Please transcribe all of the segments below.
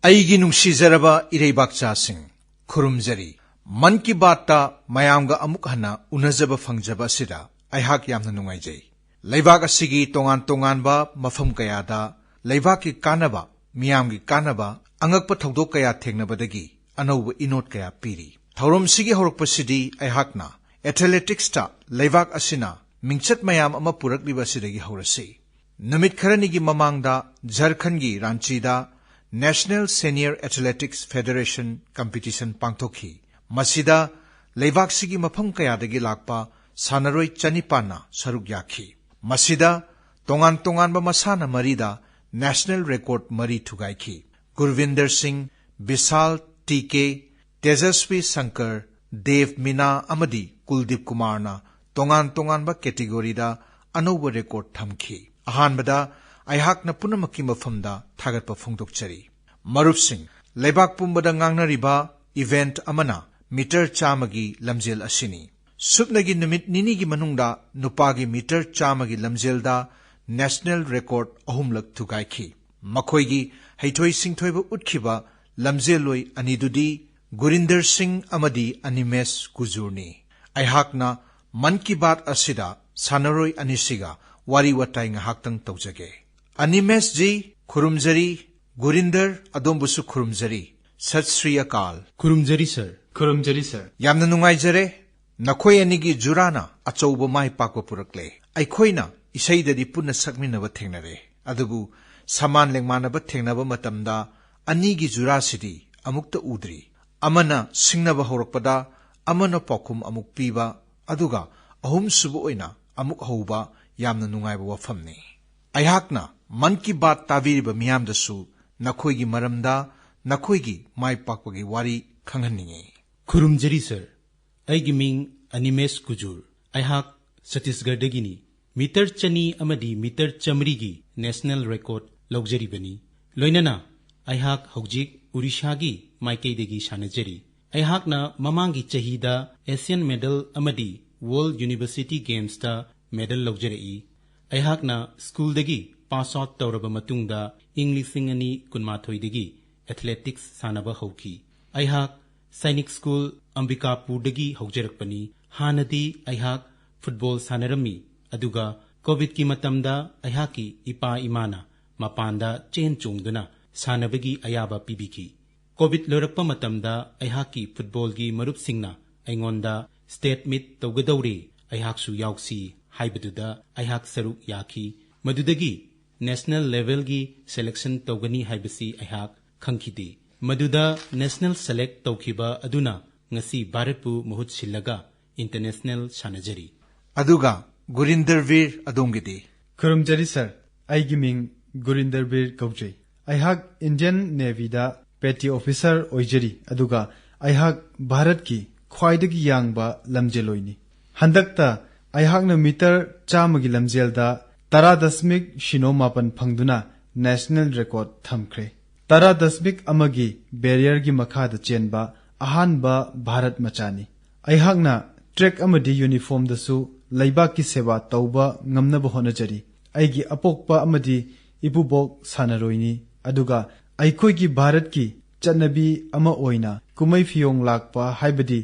ꯑꯩꯒꯤ ꯅꯨꯡꯁꯤꯖꯔꯕ ꯏꯔꯩꯕꯥꯛꯆꯥꯁꯤꯡ ꯈꯨꯔꯨꯝꯖꯔꯤ ꯃꯟ ꯀꯤ ꯕꯥꯠꯇ ꯃꯌꯥꯝꯒ ꯑꯃꯨꯛ ꯍꯟꯅ ꯎꯅꯖꯕ ꯐꯪꯖꯕ ꯑꯁꯤꯗ ꯑꯩꯍꯥꯛ ꯌꯥꯝꯅ ꯅꯨꯡꯉꯥꯏꯖꯩ ꯂꯩꯕꯥꯛ ꯑꯁꯤꯒꯤ ꯇꯣꯉꯥꯟ ꯇꯣꯉꯥꯟꯕ ꯃꯐꯝ ꯀꯌꯥꯗ ꯂꯩꯕꯥꯛꯀꯤ ꯀꯥꯟꯅꯕ ꯃꯤꯌꯥꯝꯒꯤ ꯀꯥꯟꯅꯕ ꯑꯉꯛꯄ ꯊꯧꯗꯣꯛ ꯀꯌꯥ ꯊꯦꯡꯅꯕꯗꯒꯤ ꯑꯅꯧꯕ ꯏꯅꯣꯠ ꯀꯌꯥ ꯄꯤꯔꯤ ꯊꯧꯔꯝꯁꯤꯒꯤ ꯍꯧꯔꯛꯄꯁꯤꯗꯤ ꯑꯩꯍꯥꯛꯅ ꯑꯦꯊꯂꯦꯇꯤꯛꯁꯇ ꯂꯩꯕꯥꯛ ꯑꯁꯤꯅ ꯃꯤꯡꯆꯠ ꯃꯌꯥꯝ ꯑꯃ ꯄꯨꯔꯛꯂꯤꯕ ꯑꯁꯤꯗꯒꯤ ꯍꯧꯔꯁꯤ ꯅꯨꯃꯤꯠ ꯈꯔꯅꯤꯒꯤ ꯃꯃꯥꯡꯗ ꯓꯥꯔꯈꯟꯗꯒꯤ ꯔꯥꯟꯆꯤꯗ national senior athletics federation competition ꯄꯥꯡꯊꯣꯛꯈꯤ ꯃꯁꯤꯗ ꯂꯩꯕꯥꯛꯁꯤꯒꯤ ꯃꯐꯝ ꯀꯌꯥꯗꯒꯤ ꯂꯥꯛꯄ ꯁꯥꯟꯅꯔꯣꯏ 2,000ꯅ ꯁꯔꯨꯛ ꯌꯥꯈꯤ ꯃꯁꯤꯗ ꯇꯣꯉꯥꯟ ꯇꯣꯉꯥꯟꯕ ꯃꯁꯥꯟꯅ ꯃꯔꯤꯗ ꯅꯦꯁꯅꯦꯜ ꯔꯦꯀꯣꯔꯗ 3 ꯊꯨꯒꯥꯏꯈꯤ ꯒꯨꯔꯚꯤꯟꯗꯔ ꯁꯤꯡ ꯕꯤꯁꯥꯜ ꯇꯤꯀꯦ ꯇꯦꯖꯁ꯭ꯋꯤ ꯁꯪꯀꯔ ꯗꯦꯕ ꯃꯤꯅꯥ ꯑꯃꯗꯤ ꯀꯨꯜꯗꯤꯞ ꯀꯨꯃꯥꯔꯅ ꯇꯣꯉꯥꯟ ꯇꯣꯉꯥꯟꯕ ꯀꯦꯇꯦꯒꯣꯔꯤꯗ ꯑꯅꯧꯕ ꯔꯦꯀꯣꯔꯗ ꯊꯝꯈꯤ ꯑꯍꯥꯟꯕꯗ ꯑꯩꯍꯥꯛꯅ ꯄꯨꯝꯅꯃꯛꯀꯤ ꯃꯐꯝꯗ ꯊꯥꯒꯠꯄ ꯐꯣꯡꯗꯣꯛꯆꯔꯤ ꯃꯔꯨꯞꯁꯤꯡ ꯂꯩꯕꯥꯛ ꯄꯨꯝꯕꯗ ꯉꯥꯡꯅꯔꯤꯕ ꯏꯚꯦꯟꯠ ꯑꯃꯅ ꯃꯤꯇꯔ 100ꯒꯤ ꯂꯝꯖꯦꯜ ꯑꯁꯤꯅꯤ ꯁꯨꯞꯅꯒꯤ ꯅꯨꯃꯤꯠ ꯅꯤꯅꯤꯒꯤ ꯃꯅꯨꯡꯗ ꯅꯨꯄꯥꯒꯤ ꯃꯤꯇꯔ 100ꯒꯤ ꯂꯝꯖꯦꯜꯗ ꯅꯦꯁꯅꯦꯜ ꯔꯦꯀꯣꯔꯗ 3ꯂꯛ ꯊꯨꯒꯥꯏꯈꯤ ꯃꯈꯣꯏꯒꯤ ꯍꯩꯊꯣꯏ ꯁꯤꯡꯊꯣꯏꯕ ꯎꯠꯈꯤꯕ ꯂꯝꯖꯦꯜꯂꯣꯏ ꯑꯅꯤꯗꯨꯗꯤ ꯒꯨꯔꯤꯟꯗꯔ ꯁꯤꯡ ꯑꯃꯗꯤ ꯑꯅꯤꯃꯦꯁ ꯀꯨꯖꯨꯔꯅꯤ ꯑꯩꯍꯥꯛꯅ ꯃꯟ ꯀꯤ ꯕꯥꯠ ꯑꯁꯤꯗ ꯁꯥꯟꯅꯔꯣꯏ ꯑꯅꯤꯁꯤꯒ ꯋꯥꯔꯤ ꯋꯥꯇꯥꯏ ꯉꯥꯏꯍꯥꯛꯇꯪ ꯇꯧꯖꯒꯦ ꯑꯅꯤꯃꯦꯁ ꯖꯤ ꯈꯨꯔꯨꯝꯖꯔꯤ ꯒꯨꯔꯤꯟꯗꯔ ꯑꯗꯣꯝꯕꯨꯁꯨ ꯈꯨꯔꯨꯝꯖꯔꯤ ꯁꯠ ꯁ꯭ꯔꯤ ꯑꯀꯥꯜ ꯈꯨꯔꯨꯝꯖꯔꯤ ꯁꯔ ꯈꯨꯔꯨꯝꯖꯔꯤ ꯁꯔ ꯌꯥꯝꯅ ꯅꯨꯡꯉꯥꯏꯖꯔꯦ ꯅꯈꯣꯏ ꯑꯅꯤꯒꯤ ꯖꯨꯔꯥꯅ ꯑꯆꯧꯕ ꯃꯥꯏ ꯄꯥꯛꯄ ꯄꯨꯔꯛꯂꯦ ꯑꯩꯈꯣꯏꯅ ꯏꯁꯩꯗꯗꯤ ꯄꯨꯟꯅ ꯁꯛꯃꯤꯟꯅꯕ ꯊꯦꯡꯅꯔꯦ ꯑꯗꯨꯕꯨ ꯁꯃꯥꯟ ꯂꯦꯡꯃꯥꯟꯅꯕ ꯊꯦꯡꯅꯕ ꯃꯇꯝꯗ ꯑꯅꯤꯒꯤ ꯖꯨꯔꯥꯁꯤꯗꯤ ꯑꯃꯨꯛꯇ ꯎꯗ꯭ꯔꯤ ꯑꯃꯅ ꯁꯤꯡꯅꯕ ꯍꯧꯔꯛꯄꯗ ꯑꯃꯅ ꯄꯥꯎꯈꯨꯝ ꯑꯃꯨꯛ ꯄꯤꯕ ꯑꯗꯨꯒ ꯑꯍꯨꯝꯁꯨꯕ ꯑꯣꯏꯅ ꯑꯃꯨꯛ ꯍꯧꯕ ꯌꯥꯝꯅ ꯅꯨꯡꯉꯥꯏꯕ ꯋꯥꯐꯝꯅꯤ ꯑꯩꯍꯥꯛꯅ ꯃꯟ ꯀꯤ ꯕꯥꯠ ꯇꯥꯕꯤꯔꯤꯕ ꯃꯤꯌꯥꯝꯗꯁꯨ ꯅꯈꯣꯏꯒꯤ ꯃꯔꯝꯗ ꯅꯈꯣꯏꯒꯤ ꯃꯥꯏ ꯄꯥꯛꯄꯒꯤ ꯋꯥꯔꯤ ꯈꯪꯍꯟꯅꯤꯡꯏ ꯈꯨꯔꯨꯝꯖꯔꯤ ꯁꯔ ꯑꯩꯒꯤ ꯃꯤꯡ ꯑꯅꯤꯃꯦꯁ ꯀꯨꯖꯨꯔ ꯑꯩꯍꯥꯛ ꯁꯠꯇꯤꯁꯒꯔꯗꯒꯤꯅꯤ ꯃꯤꯇꯔ 200 ꯑꯃꯗꯤ ꯃꯤꯇꯔ 100ꯒꯤ ꯅꯦꯁꯅꯦꯜ ꯔꯦꯀꯣꯔꯗ ꯂꯧꯖꯔꯤꯕꯅꯤ ꯂꯣꯏꯅꯅ ꯑꯩꯍꯥꯛ ꯍꯧꯖꯤꯛ ꯎꯔꯤꯁꯥꯒꯤ ꯃꯥꯏꯀꯩꯗꯒꯤ ꯁꯥꯟꯅꯖꯔꯤ ꯑꯩꯍꯥꯛꯅ ꯃꯃꯥꯡꯒꯤ ꯆꯍꯤꯗ ꯑꯦꯁꯤꯌꯟ ꯃꯦꯗꯜ ꯑꯃꯗꯤ ꯋꯥꯔꯜꯗ ꯌꯨꯅꯤꯚꯔꯁꯤꯇꯤ ꯒꯦꯝꯁꯇ ꯃꯦꯗꯜ ꯂꯧꯖꯔꯛꯏ ꯑꯩꯍꯥꯛꯅ ꯁ꯭ꯀꯨꯜꯗꯒꯤ ꯄꯥꯁ ꯑꯥꯎꯠ ꯇꯧꯔꯕ ꯃꯇꯨꯡꯗ ꯏꯪ 2012ꯗꯒꯤ ꯑꯦꯊꯂꯦꯇꯤꯛꯁ ꯁꯥꯟꯅꯕ ꯍꯧꯈꯤ ꯑꯩꯍꯥꯛ ꯁꯩꯅꯤꯛ ꯁ꯭ꯀꯨꯜ ꯑꯝꯕꯤꯀꯥꯄꯨꯔꯗꯒꯤ ꯍꯧꯖꯔꯛꯄꯅꯤ ꯍꯥꯟꯅꯗꯤ ꯑꯩꯍꯥꯛ ꯐꯨꯠꯕꯣꯜ ꯁꯥꯟꯅꯔꯝꯃꯤ ꯑꯗꯨꯒ ꯀꯣꯚꯤꯗꯀꯤ ꯃꯇꯝꯗ ꯑꯩꯍꯥꯛꯀꯤ ꯏꯄꯥ ꯏꯃꯥꯅ ꯃꯄꯥꯟꯗ ꯆꯦꯟ ꯆꯣꯡꯗꯨꯅ ꯁꯥꯟꯅꯕꯒꯤ ꯑꯌꯥꯕ ꯄꯤꯕꯤꯈꯤ ꯀꯣꯚꯤꯗ ꯂꯣꯏꯔꯛꯄ ꯃꯇꯝꯗ ꯑꯩꯍꯥꯛꯀꯤ ꯐꯨꯠꯕꯣꯜꯒꯤ ꯃꯔꯨꯞꯁꯤꯡꯅ ꯑꯩꯉꯣꯟꯗ ꯁ꯭ꯇꯦꯠ ꯃꯤꯠ ꯇꯧꯒꯗꯧꯔꯦ ꯑꯩꯍꯥꯛꯁꯨ ꯌꯥꯎꯁꯤ ꯍꯥꯏꯕꯗꯨꯗ ꯑꯩꯍꯥꯛ ꯁꯔꯨꯛ ꯌꯥꯈꯤ ꯃꯗꯨꯗꯒꯤ ꯅꯦꯁꯅꯦꯜ ꯂꯦꯚꯦꯜꯒꯤ ꯁꯦꯂꯦꯛꯁꯟ ꯇꯧꯒꯅꯤ ꯍꯥꯏꯕꯁꯤ ꯑꯩꯍꯥꯛ ꯈꯪꯈꯤꯗꯦ ꯃꯗꯨꯗ ꯅꯦꯁꯅꯦꯜ ꯁꯦꯂꯦꯛ ꯇꯧꯈꯤꯕ ꯑꯗꯨꯅ ꯉꯁꯤ ꯚꯥꯔꯠꯄꯨ ꯃꯍꯨꯠ ꯁꯤꯜꯂꯒ ꯏꯟꯇꯔꯅꯦꯁꯅꯦꯜ ꯁꯥꯟꯅꯖꯔꯤ ꯑꯗꯨꯒ ꯒꯨꯔꯤꯟꯗꯔ ꯚꯤꯔ ꯑꯗꯣꯝꯒꯤꯗꯤ ꯈꯨꯔꯨꯝꯖꯔꯤ ꯁꯔ ꯑꯩꯒꯤ ꯃꯤꯡ ꯒꯨꯔꯤꯟꯗꯔ ꯚꯤꯔ ꯀꯧꯖꯩ ꯑꯩꯍꯥꯛ ꯏꯟꯗꯤꯌꯟ ꯅꯦꯚꯤꯗ ꯄꯦꯇꯤ ꯑꯣꯐꯤꯁꯔ ꯑꯣꯏꯖꯔꯤ ꯑꯗꯨꯒ ꯑꯩꯍꯥꯛ ꯚꯥꯔꯠꯀꯤ ꯈ꯭ꯋꯥꯏꯗꯒꯤ ꯌꯥꯡꯕ ꯂꯝꯖꯦꯜꯂꯣꯏꯅꯤ ꯍꯟꯗꯛꯇ ꯑꯩꯍꯥꯛꯅ ꯃꯤꯇꯔ 100ꯒꯤ ꯂꯝꯖꯦꯜꯗ 10.09 ꯐꯪꯗꯨꯅ ꯅꯦꯁꯅꯦꯜ ꯔꯦꯀꯣꯔꯗ ꯊꯝꯈ꯭ꯔꯦ 10.1ꯒꯤ ꯕꯦꯔꯤꯌꯔꯒꯤ ꯃꯈꯥꯗ ꯆꯦꯟꯕ ꯑꯍꯥꯟꯕ ꯚꯥꯔꯠ ꯃꯆꯥꯅꯤ ꯑꯩꯍꯥꯛꯅ ꯇ꯭ꯔꯦꯛ ꯑꯃꯗꯤ ꯌꯨꯅꯤꯐꯣꯔꯝꯗꯁꯨ ꯂꯩꯕꯥꯛꯀꯤ ꯁꯦꯕꯥ ꯇꯧꯕ ꯉꯝꯅꯕ ꯍꯣꯠꯅꯖꯔꯤ ꯑꯩꯒꯤ ꯑꯄꯣꯛꯄ ꯑꯃꯗꯤ ꯏꯄꯨꯕꯣꯛ ꯁꯥꯟꯅꯔꯣꯏꯅꯤ ꯑꯗꯨꯒ ꯑꯩꯈꯣꯏꯒꯤ ꯚꯥꯔꯠꯀꯤ ꯆꯠꯅꯕꯤ ꯑꯃ ꯑꯣꯏꯅ ꯀꯨꯝꯃꯩ ꯐꯤꯌꯣꯡ ꯂꯥꯛꯄ ꯍꯥꯏꯕꯗꯤ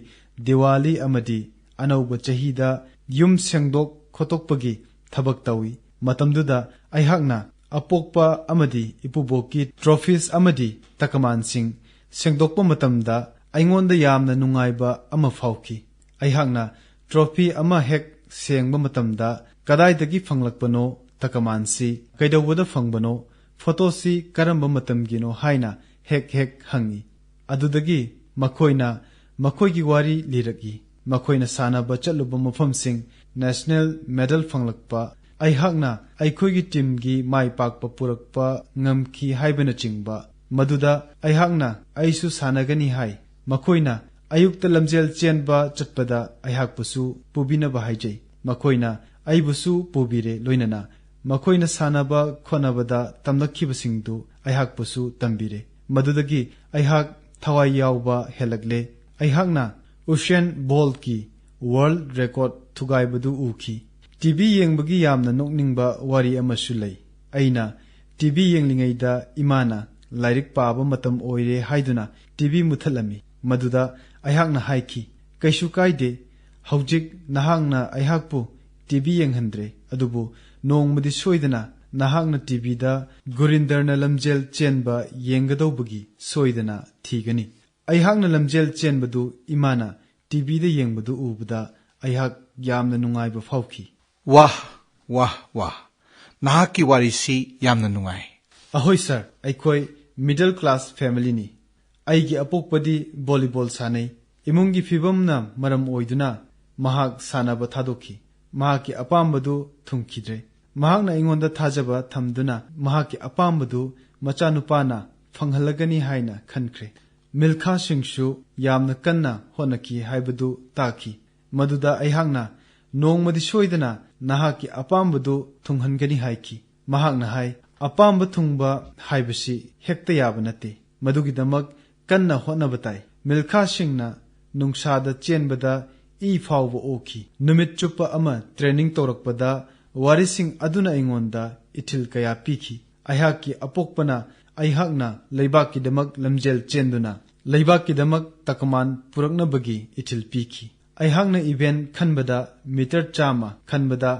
ꯗꯤꯋꯥꯂꯤ ꯑꯃꯗꯤ ꯑꯅꯧꯕ ꯆꯍꯤꯗ ꯌꯨꯝ ꯁꯦꯡꯗꯣꯛ ꯈꯣꯠꯇꯣꯛꯄꯒꯤ ꯊꯕꯛ ꯇꯧꯏ ꯃꯇꯝꯗꯨꯗ ꯑꯩꯍꯥꯛꯅ ꯑꯄꯣꯛꯄ ꯑꯃꯗꯤ ꯏꯄꯨꯕꯣꯛꯀꯤ ꯇ꯭ꯔꯣꯐꯤꯁ ꯑꯃꯗꯤ ꯇꯀꯃꯥꯟꯁꯤꯡ ꯁꯦꯡꯗꯣꯛꯄ ꯃꯇꯝꯗ ꯑꯩꯉꯣꯟꯗ ꯌꯥꯝꯅ ꯅꯨꯡꯉꯥꯏꯕ ꯑꯃ ꯐꯥꯎꯈꯤ ꯑꯩꯍꯥꯛꯅ ꯇ꯭ꯔꯣꯐꯤ ꯑꯃ ꯍꯦꯛ ꯁꯦꯡꯕ ꯃꯇꯝꯗ ꯀꯗꯥꯏꯗꯒꯤ ꯐꯪꯂꯛꯄꯅꯣ ꯇꯀꯃꯥꯟꯁꯤ ꯀꯩꯗꯧꯕꯗ ꯐꯪꯕꯅꯣ ꯐꯣꯇꯣꯁꯤ ꯀꯔꯝꯕ ꯃꯇꯝꯒꯤꯅꯣ ꯍꯥꯏꯅ ꯍꯦꯛ ꯍꯪꯏ ꯑꯗꯨꯗꯒꯤ ꯃꯈꯣꯏꯅ ꯃꯈꯣꯏꯒꯤ ꯋꯥꯔꯤ ꯂꯤꯔꯛꯏ ꯃꯈꯣꯏꯅ ꯁꯥꯟꯅꯕ ꯆꯠꯂꯨꯕ ꯃꯐꯝꯁꯤꯡ ꯅꯦꯁꯅꯦꯜ ꯃꯦꯗꯜ ꯐꯪꯂꯛꯄ ꯑꯩꯍꯥꯛꯅ ꯑꯩꯈꯣꯏꯒꯤ ꯇꯤꯝꯒꯤ ꯃꯥꯏ ꯄꯥꯛꯄ ꯄꯨꯔꯛꯄ ꯉꯝꯈꯤ ꯍꯥꯏꯕꯅꯆꯤꯡꯕ ꯃꯗꯨꯗ ꯑꯩꯍꯥꯛꯅ ꯑꯩꯁꯨ ꯁꯥꯟꯅꯒꯅꯤ ꯍꯥꯏ ꯃꯈꯣꯏꯅ ꯑꯌꯨꯛꯇ ꯂꯝꯖꯦꯜ ꯆꯦꯟꯕ ꯆꯠꯄꯗ ꯑꯩꯍꯥꯛꯄꯨꯁꯨ ꯄꯨꯕꯤꯅꯕ ꯍꯥꯏꯖꯩ ꯃꯈꯣꯏꯅ ꯑꯩꯕꯨꯁꯨ ꯄꯨꯕꯤꯔꯦ ꯂꯣꯏꯅꯅ ꯃꯈꯣꯏꯅ ꯁꯥꯟꯅꯕ ꯈꯣꯠꯅꯕꯗ ꯇꯝꯂꯛꯈꯤꯕꯁꯤꯡꯗꯨ ꯑꯩꯍꯥꯛꯄꯨꯁꯨ ꯇꯝꯕꯤꯔꯦ ꯃꯗꯨꯗꯒꯤ ꯑꯩꯍꯥꯛ ꯊꯋꯥꯏ ꯌꯥꯎꯕ ꯍꯦꯜꯂꯛꯂꯦ ꯑꯩꯍꯥꯛꯅ ꯎꯁꯦꯟ ꯕꯣꯜꯠꯀꯤ ꯋꯥꯔꯜꯗ ꯔꯦꯀꯣꯔꯗ ꯊꯨꯒꯥꯏꯕꯗꯨ ꯎꯈꯤ ꯇꯤꯚꯤ ꯌꯦꯡꯕꯒꯤ ꯌꯥꯝꯅ ꯅꯣꯛꯅꯤꯡꯕ ꯋꯥꯔꯤ ꯑꯃꯁꯨ ꯂꯩ ꯑꯩꯅ ꯇꯤꯚꯤ ꯌꯦꯡꯂꯤꯉꯩꯗ ꯏꯃꯥꯅ ꯂꯥꯏꯔꯤꯛ ꯄꯥꯕ ꯃꯇꯝ ꯑꯣꯏꯔꯦ ꯍꯥꯏꯗꯨꯅ ꯇꯤꯚꯤ ꯃꯨꯊꯠꯂꯝꯃꯤ꯫ ꯃꯗꯨꯗ ꯑꯩꯍꯥꯛꯅ ꯍꯥꯏꯈꯤ, ꯀꯩꯁꯨ ꯀꯥꯏꯗꯦ, ꯍꯧꯖꯤꯛ ꯅꯍꯥꯛꯅ ꯑꯩꯍꯥꯛꯄꯨ ꯇꯤꯚꯤ ꯌꯦꯡꯍꯟꯗ꯭ꯔꯦ, ꯑꯗꯨꯕꯨ ꯅꯣꯡꯃꯗꯤ ꯁꯣꯏꯗꯅ ꯅꯍꯥꯛꯅ ꯇꯤꯚꯤꯗ ꯒꯨꯔꯤꯟꯗꯔꯅ ꯂꯝꯖꯦꯜ ꯆꯦꯟꯕ ꯌꯦꯡꯒꯗꯧꯕꯒꯤ ꯁꯣꯏꯗꯅ ꯊꯤꯒꯅꯤ꯫ ꯑꯩꯍꯥꯛꯅ ꯂꯝꯖꯦꯜ ꯆꯦꯟꯕꯗꯨ ꯏꯃꯥꯅ ꯇꯤꯚꯤꯗ ꯌꯦꯡꯕꯗꯨ ꯎꯕꯗ ꯑꯩꯍꯥꯛ ꯌꯥꯝꯅ ꯅꯨꯡꯉꯥꯏꯕ ꯐꯥꯎꯈꯤ꯫ ꯋꯥꯍ ꯋꯥꯍ ꯋꯥꯍ, ꯅꯍꯥꯛꯀꯤ ꯋꯥꯔꯤꯁꯤ ꯌꯥꯝꯅ ꯅꯨꯡꯉꯥꯏ꯫ ꯑꯍꯣꯏ ꯁꯔ, ꯑꯩꯈꯣꯏ ꯃꯤꯗꯜ ꯀ꯭ꯂꯥꯁ ꯐꯦꯃꯤꯂꯤꯅꯤ꯫ ꯑꯩꯒꯤ ꯑꯄꯣꯛꯄꯗꯤ ꯚꯣꯂꯤꯕꯣꯜ ꯁꯥꯟꯅꯩ꯫ ꯏꯃꯨꯡꯒꯤ ꯐꯤꯕꯝꯅ ꯃꯔꯝ ꯑꯣꯏꯗꯨꯅ ꯃꯍꯥꯛ ꯁꯥꯟꯅꯕ ꯊꯥꯗꯣꯛꯈꯤ꯫ ꯃꯍꯥꯛꯀꯤ ꯑꯄꯥꯝꯕꯗꯨ ꯊꯨꯡꯈꯤꯗ꯭ꯔꯦ꯫ ꯃꯍꯥꯛꯅ ꯑꯩꯉꯣꯟꯗ ꯊꯥꯖꯕ ꯊꯝꯗꯨꯅ ꯃꯍꯥꯛꯀꯤ ꯑꯄꯥꯝꯕꯗꯨ ꯃꯆꯥꯅꯨꯄꯥꯅ ꯐꯪꯍꯜꯂꯒꯅꯤ ꯍꯥꯏꯅ ꯈꯟꯈ꯭ꯔꯦ꯫ ꯃꯤꯜꯈꯥꯁꯤꯡꯁꯨ ꯌꯥꯝꯅ ꯀꯟꯅ ꯍꯣꯠꯅꯈꯤ ꯍꯥꯏꯕꯗꯨ ꯇꯥꯈꯤ꯫ ꯃꯗꯨꯗ ꯑꯩꯍꯥꯛꯅ ꯅꯣꯡꯃꯗꯤ ꯁꯣꯏꯗꯅ ꯅꯍꯥꯛꯀꯤ ꯑꯄꯥꯝꯕꯗꯨ ꯊꯨꯡꯍꯟꯒꯅꯤ ꯍꯥꯏꯈꯤ꯫ ꯃꯍꯥꯛꯅ ꯍꯥꯏ, ꯑꯄꯥꯝꯕ ꯊꯨꯡꯕ ꯍꯥꯏꯕꯁꯤ ꯍꯦꯛꯇ ꯌꯥꯕ ꯅꯠꯇꯦ, ꯃꯗꯨꯒꯤꯗꯃꯛ ꯀꯟꯅ ꯍꯣꯠꯅꯕ ꯇꯥꯏ꯫ ꯃꯤꯜꯈꯥꯁꯤꯡꯅ ꯅꯨꯡꯁꯥꯗ ꯆꯦꯟꯕꯗ ꯏ ꯐꯥꯎꯕ ꯑꯣꯈꯤ꯫ ꯅꯨꯃꯤꯠ ꯆꯨꯞꯄ ꯑꯃ ꯇ꯭ꯔꯦꯅꯤꯡ ꯇꯧꯔꯛꯄꯗ ꯋꯥꯔꯤꯁꯤꯡ ꯑꯗꯨꯅ ꯑꯩꯉꯣꯟꯗ ꯏꯊꯤꯜ ꯀꯌꯥ ꯄꯤꯈꯤ꯫ ꯑꯩꯍꯥꯛꯀꯤ ꯑꯄꯣꯛꯄꯅ ꯑꯩꯍꯥꯛꯅ ꯂꯩꯕꯥꯛꯀꯤꯗꯃꯛ ꯂꯝꯖꯦꯜ ꯆꯦꯟꯗꯨꯅ ꯂꯩꯕꯥꯛꯀꯤꯗꯃꯛ ꯇꯀꯃꯥꯟ ꯄꯨꯔꯛꯅꯕꯒꯤ ꯏꯊꯤꯜ ꯄꯤꯈꯤ꯫ ꯑꯩꯍꯥꯛꯅ ꯏꯚꯦꯟꯠ ꯈꯟꯕꯗ ꯃꯤꯇꯔ 100 ꯈꯟꯕꯗ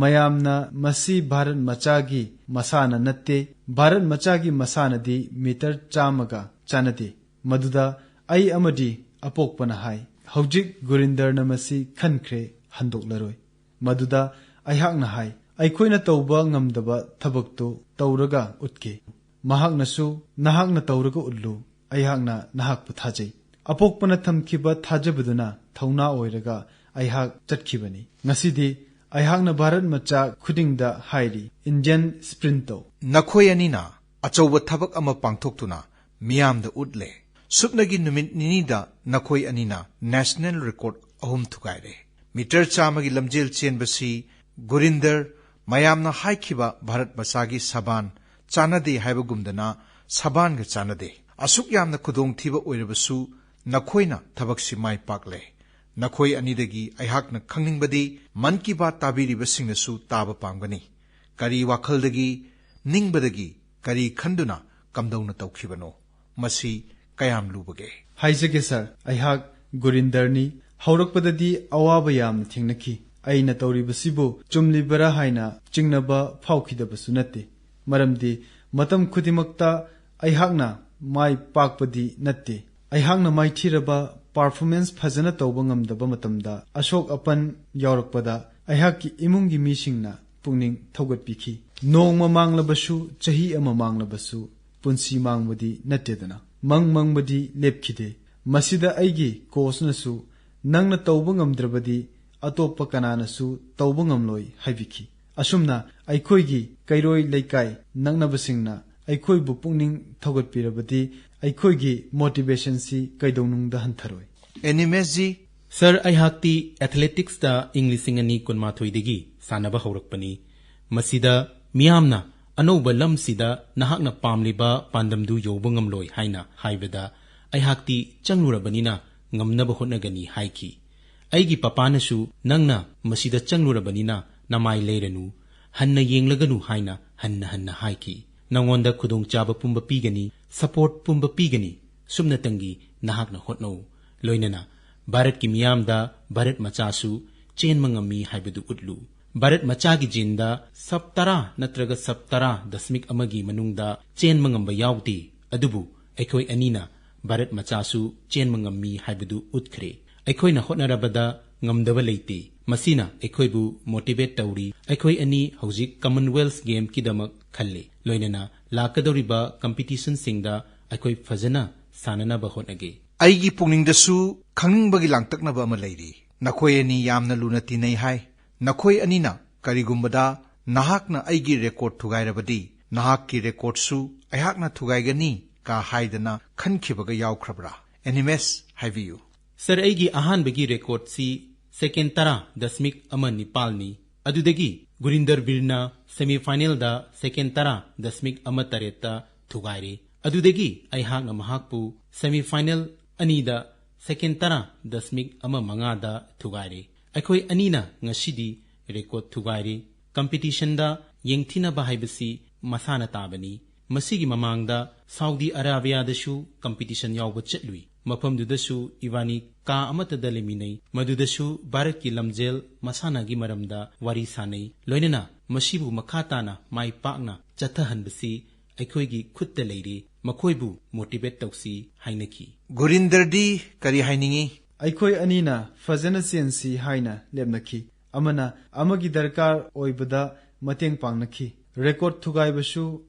ꯃꯌꯥꯝꯅ ꯃꯁꯤ ꯚꯥꯔꯠ ꯃꯆꯥꯒꯤ ꯃꯁꯥꯟꯅ ꯅꯠꯇꯦ, ꯚꯥꯔꯠ ꯃꯆꯥꯒꯤ ꯃꯁꯥꯟꯅꯗꯤ ꯃꯤꯇꯔ 100ꯒ ꯆꯥꯟꯅꯗꯦ, ꯃꯗꯨꯗ ꯑꯩ ꯑꯃꯗꯤ ꯑꯄꯣꯛꯄꯅ ꯍꯥꯏ, ꯍꯧꯖꯤꯛ ꯒꯨꯔꯤꯟꯗꯔꯅ ꯃꯁꯤ ꯈꯟꯈ꯭ꯔꯦ, ꯍꯟꯗꯣꯛꯂꯔꯣꯏ꯫ ꯃꯗꯨꯗ ꯑꯩꯍꯥꯛꯅ ꯍꯥꯏ, ꯑꯩꯈꯣꯏꯅ ꯇꯧꯕ ꯉꯝꯗꯕ ꯊꯕꯛꯇꯨ ꯇꯧꯔꯒ ꯎꯠꯀꯦ꯫ ꯃꯍꯥꯛꯅꯁꯨ ꯅꯍꯥꯛꯅ ꯇꯧꯔꯒ ꯎꯠꯂꯨ, ꯑꯩꯍꯥꯛꯅ ꯅꯍꯥꯛꯄꯨ ꯊꯥꯖꯩ꯫ ꯑꯄꯣꯛꯄꯅ ꯊꯝꯈꯤꯕ ꯊꯥꯖꯕꯗꯨꯅ ꯊꯧꯅꯥ ꯑꯣꯏꯔꯒ ꯑꯩꯍꯥꯛ ꯆꯠꯈꯤꯕꯅꯤ꯫ ꯉꯁꯤꯗꯤ ꯑꯩꯍꯥꯛꯅ ꯚꯥꯔꯠ ꯃꯆꯥ ꯈꯨꯗꯤꯡꯗ ꯍꯥꯏꯔꯤ, ꯏꯟꯗꯤꯌꯟ ꯁ꯭ꯄ꯭ꯔꯤꯟꯠ ꯇꯧ꯫ ꯅꯈꯣꯏ ꯑꯅꯤꯅ ꯑꯆꯧꯕ ꯊꯕꯛ ꯑꯃ ꯄꯥꯡꯊꯣꯛꯇꯨꯅ ꯃꯤꯌꯥꯝꯗ ꯎꯠꯂꯦ꯫ ꯁꯨꯞꯅꯒꯤ ꯅꯨꯃꯤꯠ ꯅꯤꯅꯤꯗ ꯅꯈꯣꯏ ꯑꯅꯤꯅ ꯅꯦꯁꯅꯦꯜ ꯔꯦꯀꯣꯔꯗ 3 ꯊꯨꯒꯥꯏꯔꯦ꯫ ꯃꯤꯇꯔ 100ꯒꯤ ꯂꯝꯖꯦꯜ ꯆꯦꯟꯕꯁꯤ ꯒꯨꯔꯤꯟꯗꯔ ꯃꯌꯥꯝꯅ ꯍꯥꯏꯈꯤꯕ ꯚꯥꯔꯠ ꯃꯆꯥꯒꯤ ꯁꯕꯥꯟ ꯆꯥꯟꯅꯗꯦ ꯍꯥꯏꯕꯒꯨꯝꯗꯅ ꯁꯕꯥꯟꯒ ꯆꯥꯟꯅꯗꯦ꯫ ꯑꯁꯨꯛ ꯌꯥꯝꯅ ꯈꯨꯗꯣꯡꯊꯤꯕ ꯑꯣꯏꯔꯕꯁꯨ ꯅꯈꯣꯏꯅ ꯊꯕꯛꯁꯤ ꯃꯥꯏ ꯄꯥꯛꯂꯦ꯫ ꯅꯈꯣꯏ ꯑꯅꯤꯗꯒꯤ ꯑꯩꯍꯥꯛꯅ ꯈꯪꯅꯤꯡꯕꯗꯤ ꯃꯟ ꯀꯤ ꯕꯥꯠ ꯇꯥꯕꯤꯔꯤꯕꯁꯤꯡꯅꯁꯨ ꯇꯥꯕ ꯄꯥꯝꯒꯅꯤ꯫ ꯀꯔꯤ ꯋꯥꯈꯜꯗꯒꯤ, ꯅꯤꯡꯕꯗꯒꯤ, ꯀꯔꯤ ꯈꯟꯗꯨꯅ ꯀꯝꯗꯧꯅ ꯇꯧꯈꯤꯕꯅꯣ? ꯃꯁꯤ ꯀꯌꯥꯝ ꯂꯨꯕꯒꯦ? ꯍꯥꯏꯖꯒꯦ ꯁꯔ, ꯑꯩꯍꯥꯛ ꯒꯨꯔꯤꯟꯗꯔꯅꯤ꯫ ꯍꯧꯔꯛꯄꯗꯗꯤ ꯑꯋꯥꯕ ꯌꯥꯝꯅ ꯊꯦꯡꯅꯈꯤ꯫ ꯑꯩꯅ ꯇꯧꯔꯤꯕꯁꯤꯕꯨ ꯆꯨꯝꯂꯤꯕꯔꯥ ꯍꯥꯏꯅ ꯆꯤꯡꯅꯕ ꯐꯥꯎꯈꯤꯗꯕꯁꯨ ꯅꯠꯇꯦ, ꯃꯔꯝꯗꯤ ꯃꯇꯝ ꯈꯨꯗꯤꯡꯃꯛꯇ ꯑꯩꯍꯥꯛꯅ ꯃꯥꯏ ꯄꯥꯛꯄꯗꯤ ꯅꯠꯇꯦ꯫ ꯑꯩꯍꯥꯛꯅ ꯃꯥꯏꯊꯤꯔꯕ ꯄꯔꯐꯣꯔꯃꯦꯟꯁ ꯐꯖꯅ ꯇꯧꯕ ꯉꯝꯗꯕ ꯃꯇꯝꯗ ꯑꯁꯣꯛ ꯑꯄꯟ ꯌꯥꯎꯔꯛꯄꯗ ꯑꯩꯍꯥꯛꯀꯤ ꯏꯃꯨꯡꯒꯤ ꯃꯤꯁꯤꯡꯅ ꯄꯨꯛꯅꯤꯡ ꯊꯧꯒꯠꯄꯤꯈꯤ꯫ ꯅꯣꯡꯃ ꯃꯥꯡꯂꯕꯁꯨ, ꯆꯍꯤ ꯑꯃ ꯃꯥꯡꯂꯕꯁꯨ ꯄꯨꯟꯁꯤ ꯃꯥꯡꯕꯗꯤ ꯅꯠꯇꯦꯗꯅ꯫ ꯃꯪꯕꯗꯤ ꯂꯦꯞꯈꯤꯗꯦ꯫ ꯃꯁꯤꯗ ꯑꯩꯒꯤ ꯀꯣꯆꯅꯁꯨ ꯅꯪꯅ ꯇꯧꯕ ꯉꯝꯗ꯭ꯔꯕꯗꯤ ꯑꯇꯣꯞꯄ ꯀꯅꯥꯅꯁꯨ ꯇꯧꯕ ꯉꯝꯂꯣꯏ ꯍꯥꯏꯕꯤꯈꯤ꯫ ꯑꯁꯨꯝꯅ ꯑꯩꯈꯣꯏꯒꯤ ꯀꯩꯔꯣꯏ ꯂꯩꯀꯥꯏ ꯅꯛꯅꯕꯁꯤꯡꯅ ꯑꯩꯈꯣꯏꯕꯨ ꯄꯨꯛꯅꯤꯡ ꯊꯧꯒꯠꯄꯤꯔꯕꯗꯤ ꯑꯩꯈꯣꯏꯒꯤ ꯃꯣꯇꯤꯚꯦꯁꯟꯁꯤ ꯀꯩꯗꯧꯅꯨꯡꯗ ꯍꯟꯊꯔꯣꯏ꯫ ꯑꯦꯅꯤꯃꯦꯁꯖꯤ, ꯁꯔ, ꯑꯩꯍꯥꯛꯇꯤ ꯑꯦꯊꯂꯦꯇꯤꯛꯁꯇ ꯏꯪ 2012ꯗꯒꯤ ꯁꯥꯟꯅꯕ ꯍꯧꯔꯛꯄꯅꯤ꯫ ꯃꯁꯤꯗ ꯃꯤꯌꯥꯝꯅ ꯑꯅꯧꯕ ꯂꯝꯁꯤꯗ ꯅꯍꯥꯛꯅ ꯄꯥꯝꯂꯤꯕ ꯄꯥꯟꯗꯝꯗꯨ ꯌꯧꯕ ꯉꯝꯂꯣꯏ ꯍꯥꯏꯅ ꯍꯥꯏꯕꯗ ꯑꯩꯍꯥꯛꯇꯤ ꯆꯪꯂꯨꯔꯕꯅꯤꯅ ꯉꯝꯅꯕ ꯍꯣꯠꯅꯒꯅꯤ ꯍꯥꯏꯈꯤ꯫ ꯑꯩꯒꯤ ꯄꯄꯥꯅꯁꯨ ꯅꯪꯅ ꯃꯁꯤꯗ ꯆꯪꯂꯨꯔꯕꯅꯤꯅ ꯅꯃꯥꯏ ꯂꯩꯔꯅꯨ, ꯍꯟꯅ ꯌꯦꯡꯂꯒꯅꯨ ꯍꯥꯏꯅ ꯍꯟꯅ ꯍꯥꯏꯈꯤ꯫ ꯅꯉꯣꯟꯗ ꯈꯨꯗꯣꯡꯆꯥꯕ ꯄꯨꯝꯕ ꯄꯤꯒꯅꯤ, ꯁꯄꯣꯔꯠ ꯄꯨꯝꯕ ꯄꯤꯒꯅꯤ, ꯁꯨꯞꯅꯇꯪꯒꯤ ꯅꯍꯥꯛꯅ ꯍꯣꯠꯅꯧ, ꯂꯣꯏꯅꯅ ꯚꯥꯔꯠꯀꯤ ꯃꯤꯌꯥꯝꯗ ꯚꯥꯔꯠ ꯃꯆꯥꯁꯨ ꯆꯦꯟꯕ ꯉꯝꯃꯤ ꯍꯥꯏꯕꯗꯨ ꯎꯠꯂꯨ꯫ ꯚꯥꯔꯠ ꯃꯆꯥꯒꯤ ꯖꯤꯟꯗ ꯁꯕ 10 ꯅꯠꯇ꯭ꯔꯒ ꯁꯕ 10.1ꯒꯤ ꯃꯅꯨꯡꯗ ꯆꯦꯟꯕ ꯉꯝꯕ ꯌꯥꯎꯗꯦ, ꯑꯗꯨꯕꯨ ꯑꯩꯈꯣꯏ ꯑꯅꯤꯅ ꯚꯥꯔꯠ ꯃꯆꯥꯁꯨ ꯆꯦꯟꯕ ꯉꯝꯃꯤ ꯍꯥꯏꯕꯗꯨ ꯎꯠꯈ꯭ꯔꯦ꯫ ꯑꯩꯈꯣꯏꯅ ꯍꯣꯠꯅꯔꯕꯗ ꯉꯝꯗꯕ ꯂꯩꯇꯦ꯫ ꯃꯁꯤꯅ ꯑꯩꯈꯣꯏꯕꯨ ꯃꯣꯇꯤꯚꯦꯠ ꯇꯧꯔꯤ꯫ ꯑꯩꯈꯣꯏ ꯑꯅꯤ ꯍꯧꯖꯤꯛ ꯀꯃꯟꯋꯦꯜꯊ ꯒꯦꯝꯀꯤꯗꯃꯛ ꯈꯜꯂꯤ, ꯂꯣꯏꯅꯅ ꯂꯥꯛꯀꯗꯧꯔꯤꯕ ꯀꯝꯄꯤꯇꯤꯁꯟꯁꯤꯡꯗ ꯑꯩꯈꯣꯏ ꯐꯖꯅ ꯁꯥꯟꯅꯅꯕ ꯍꯣꯠꯅꯒꯦ꯫ ꯑꯩꯒꯤ ꯄꯨꯛꯅꯤꯡꯗꯁꯨ ꯈꯪꯅꯤꯡꯕꯒꯤ ꯂꯥꯡꯇꯛꯅꯕ ꯑꯃ ꯂꯩꯔꯤ꯫ ꯅꯈꯣꯏ ꯑꯅꯤ ꯌꯥꯝꯅ ꯂꯨꯅ ꯇꯤꯟꯅꯩ ꯍꯥꯏ꯫ ꯅꯈꯣꯏ ꯑꯅꯤꯅ ꯀꯔꯤꯒꯨꯝꯕꯗ ꯅꯍꯥꯛꯅ ꯑꯩꯒꯤ ꯔꯦꯀꯣꯔꯗ ꯊꯨꯒꯥꯏꯔꯕꯗꯤ ꯅꯍꯥꯛꯀꯤ ꯔꯦꯀꯣꯔꯗꯁꯨ ꯑꯩꯍꯥꯛꯅ ꯊꯨꯒꯥꯏꯒꯅꯤ ꯀ ꯍꯥꯏꯗꯅ ꯈꯟꯈꯤꯕꯒ ꯌꯥꯎꯈ꯭ꯔꯕ꯭ꯔꯥ? ꯑꯦꯅꯤꯃꯦꯁ, ꯍꯥꯏꯕꯤꯌꯨ꯫ ꯁꯔ, ꯑꯩꯒꯤ ꯑꯍꯥꯟꯕꯒꯤ ꯔꯦꯀꯣꯔꯗꯁꯤ ꯁꯦꯀꯦꯟ 10.19ꯅꯤ꯫ ꯑꯗꯨꯗꯒꯤ ꯒꯨꯔꯤꯟꯗꯔ ꯕꯤꯔꯅ ꯁꯦꯃꯤꯐꯥꯏꯅꯦꯜꯗ ꯁꯦꯀꯦꯟ 10.18ꯇ ꯊꯨꯒꯥꯏꯔꯦ꯫ ꯑꯗꯨꯗꯒꯤ ꯑꯩꯍꯥꯛꯅ ꯃꯍꯥꯛꯄꯨ ꯁꯦꯃꯤꯐꯥꯏꯅꯦꯜ ꯑꯅꯤꯗ ꯁꯦꯀꯦꯟ 10.15ꯗ ꯊꯨꯒꯥꯏꯔꯦ꯫ ꯑꯩꯈꯣꯏ ꯑꯅꯤꯅ ꯉꯁꯤꯗꯤ ꯔꯦꯀꯣꯔꯗ ꯊꯨꯒꯥꯏꯔꯦ꯫ ꯀꯝꯄꯤꯇꯤꯁꯟꯗ ꯌꯦꯡꯊꯤꯅꯕ ꯍꯥꯏꯕꯁꯤ ꯃꯁꯥꯅ ꯇꯥꯕꯅꯤ꯫ ꯃꯁꯤꯒꯤ ꯃꯃꯥꯡꯗ ꯁꯥꯎꯗꯤ ꯑꯔꯥꯕꯤꯌꯥꯗꯁꯨ ꯀꯝꯄꯤꯇꯤꯁꯟ ꯌꯥꯎꯕ ꯆꯠꯂꯨꯏ ꯃꯐꯝꯗꯨꯗꯁꯨ ꯏꯕꯥꯅꯤ ꯀꯥ ꯑꯃꯠꯇꯗ ꯂꯩꯃꯤꯟꯅꯩ ꯃꯗꯨꯗꯁꯨ ꯚꯥꯔꯠꯀꯤ ꯂꯝꯖꯦꯜ ꯃꯁꯥꯟꯅꯒꯤ ꯃꯔꯝꯗ ꯋꯥꯔꯤ ꯁꯥꯅꯩ ꯂꯣꯏꯅꯅ ꯃꯁꯤꯕꯨ ꯃꯈꯥ ꯇꯥꯅ ꯃꯥꯏ ꯄꯥꯛꯅ ꯆꯠꯊꯍꯟꯕꯁꯤ ꯑꯩꯈꯣꯏꯒꯤ ꯈꯨꯠꯇ ꯂꯩꯔꯤ ꯃꯈꯣꯏꯕꯨ ꯃꯣꯇꯤꯚꯦꯠ ꯇꯧꯁꯤ ꯍꯥꯏꯅꯈꯤ ꯒꯨꯔꯤꯟꯗꯔꯗꯤ ꯀꯔꯤ ꯍꯥꯏꯅꯤꯡꯉꯤ ꯑꯩꯈꯣꯏ ꯑꯅꯤꯅ ꯐꯖꯅ ꯆꯦꯟꯁꯤ ꯍꯥꯏꯅ ꯂꯦꯞꯅꯈꯤ ꯑꯃꯅ ꯑꯃꯒꯤ ꯗꯔꯀꯥꯔ ꯑꯣꯏꯕꯗ ꯃꯇꯦꯡ ꯄꯥꯡꯅꯈꯤ ꯔꯦꯀꯣꯔꯗ ꯊꯨꯒꯥꯏꯕꯁꯨ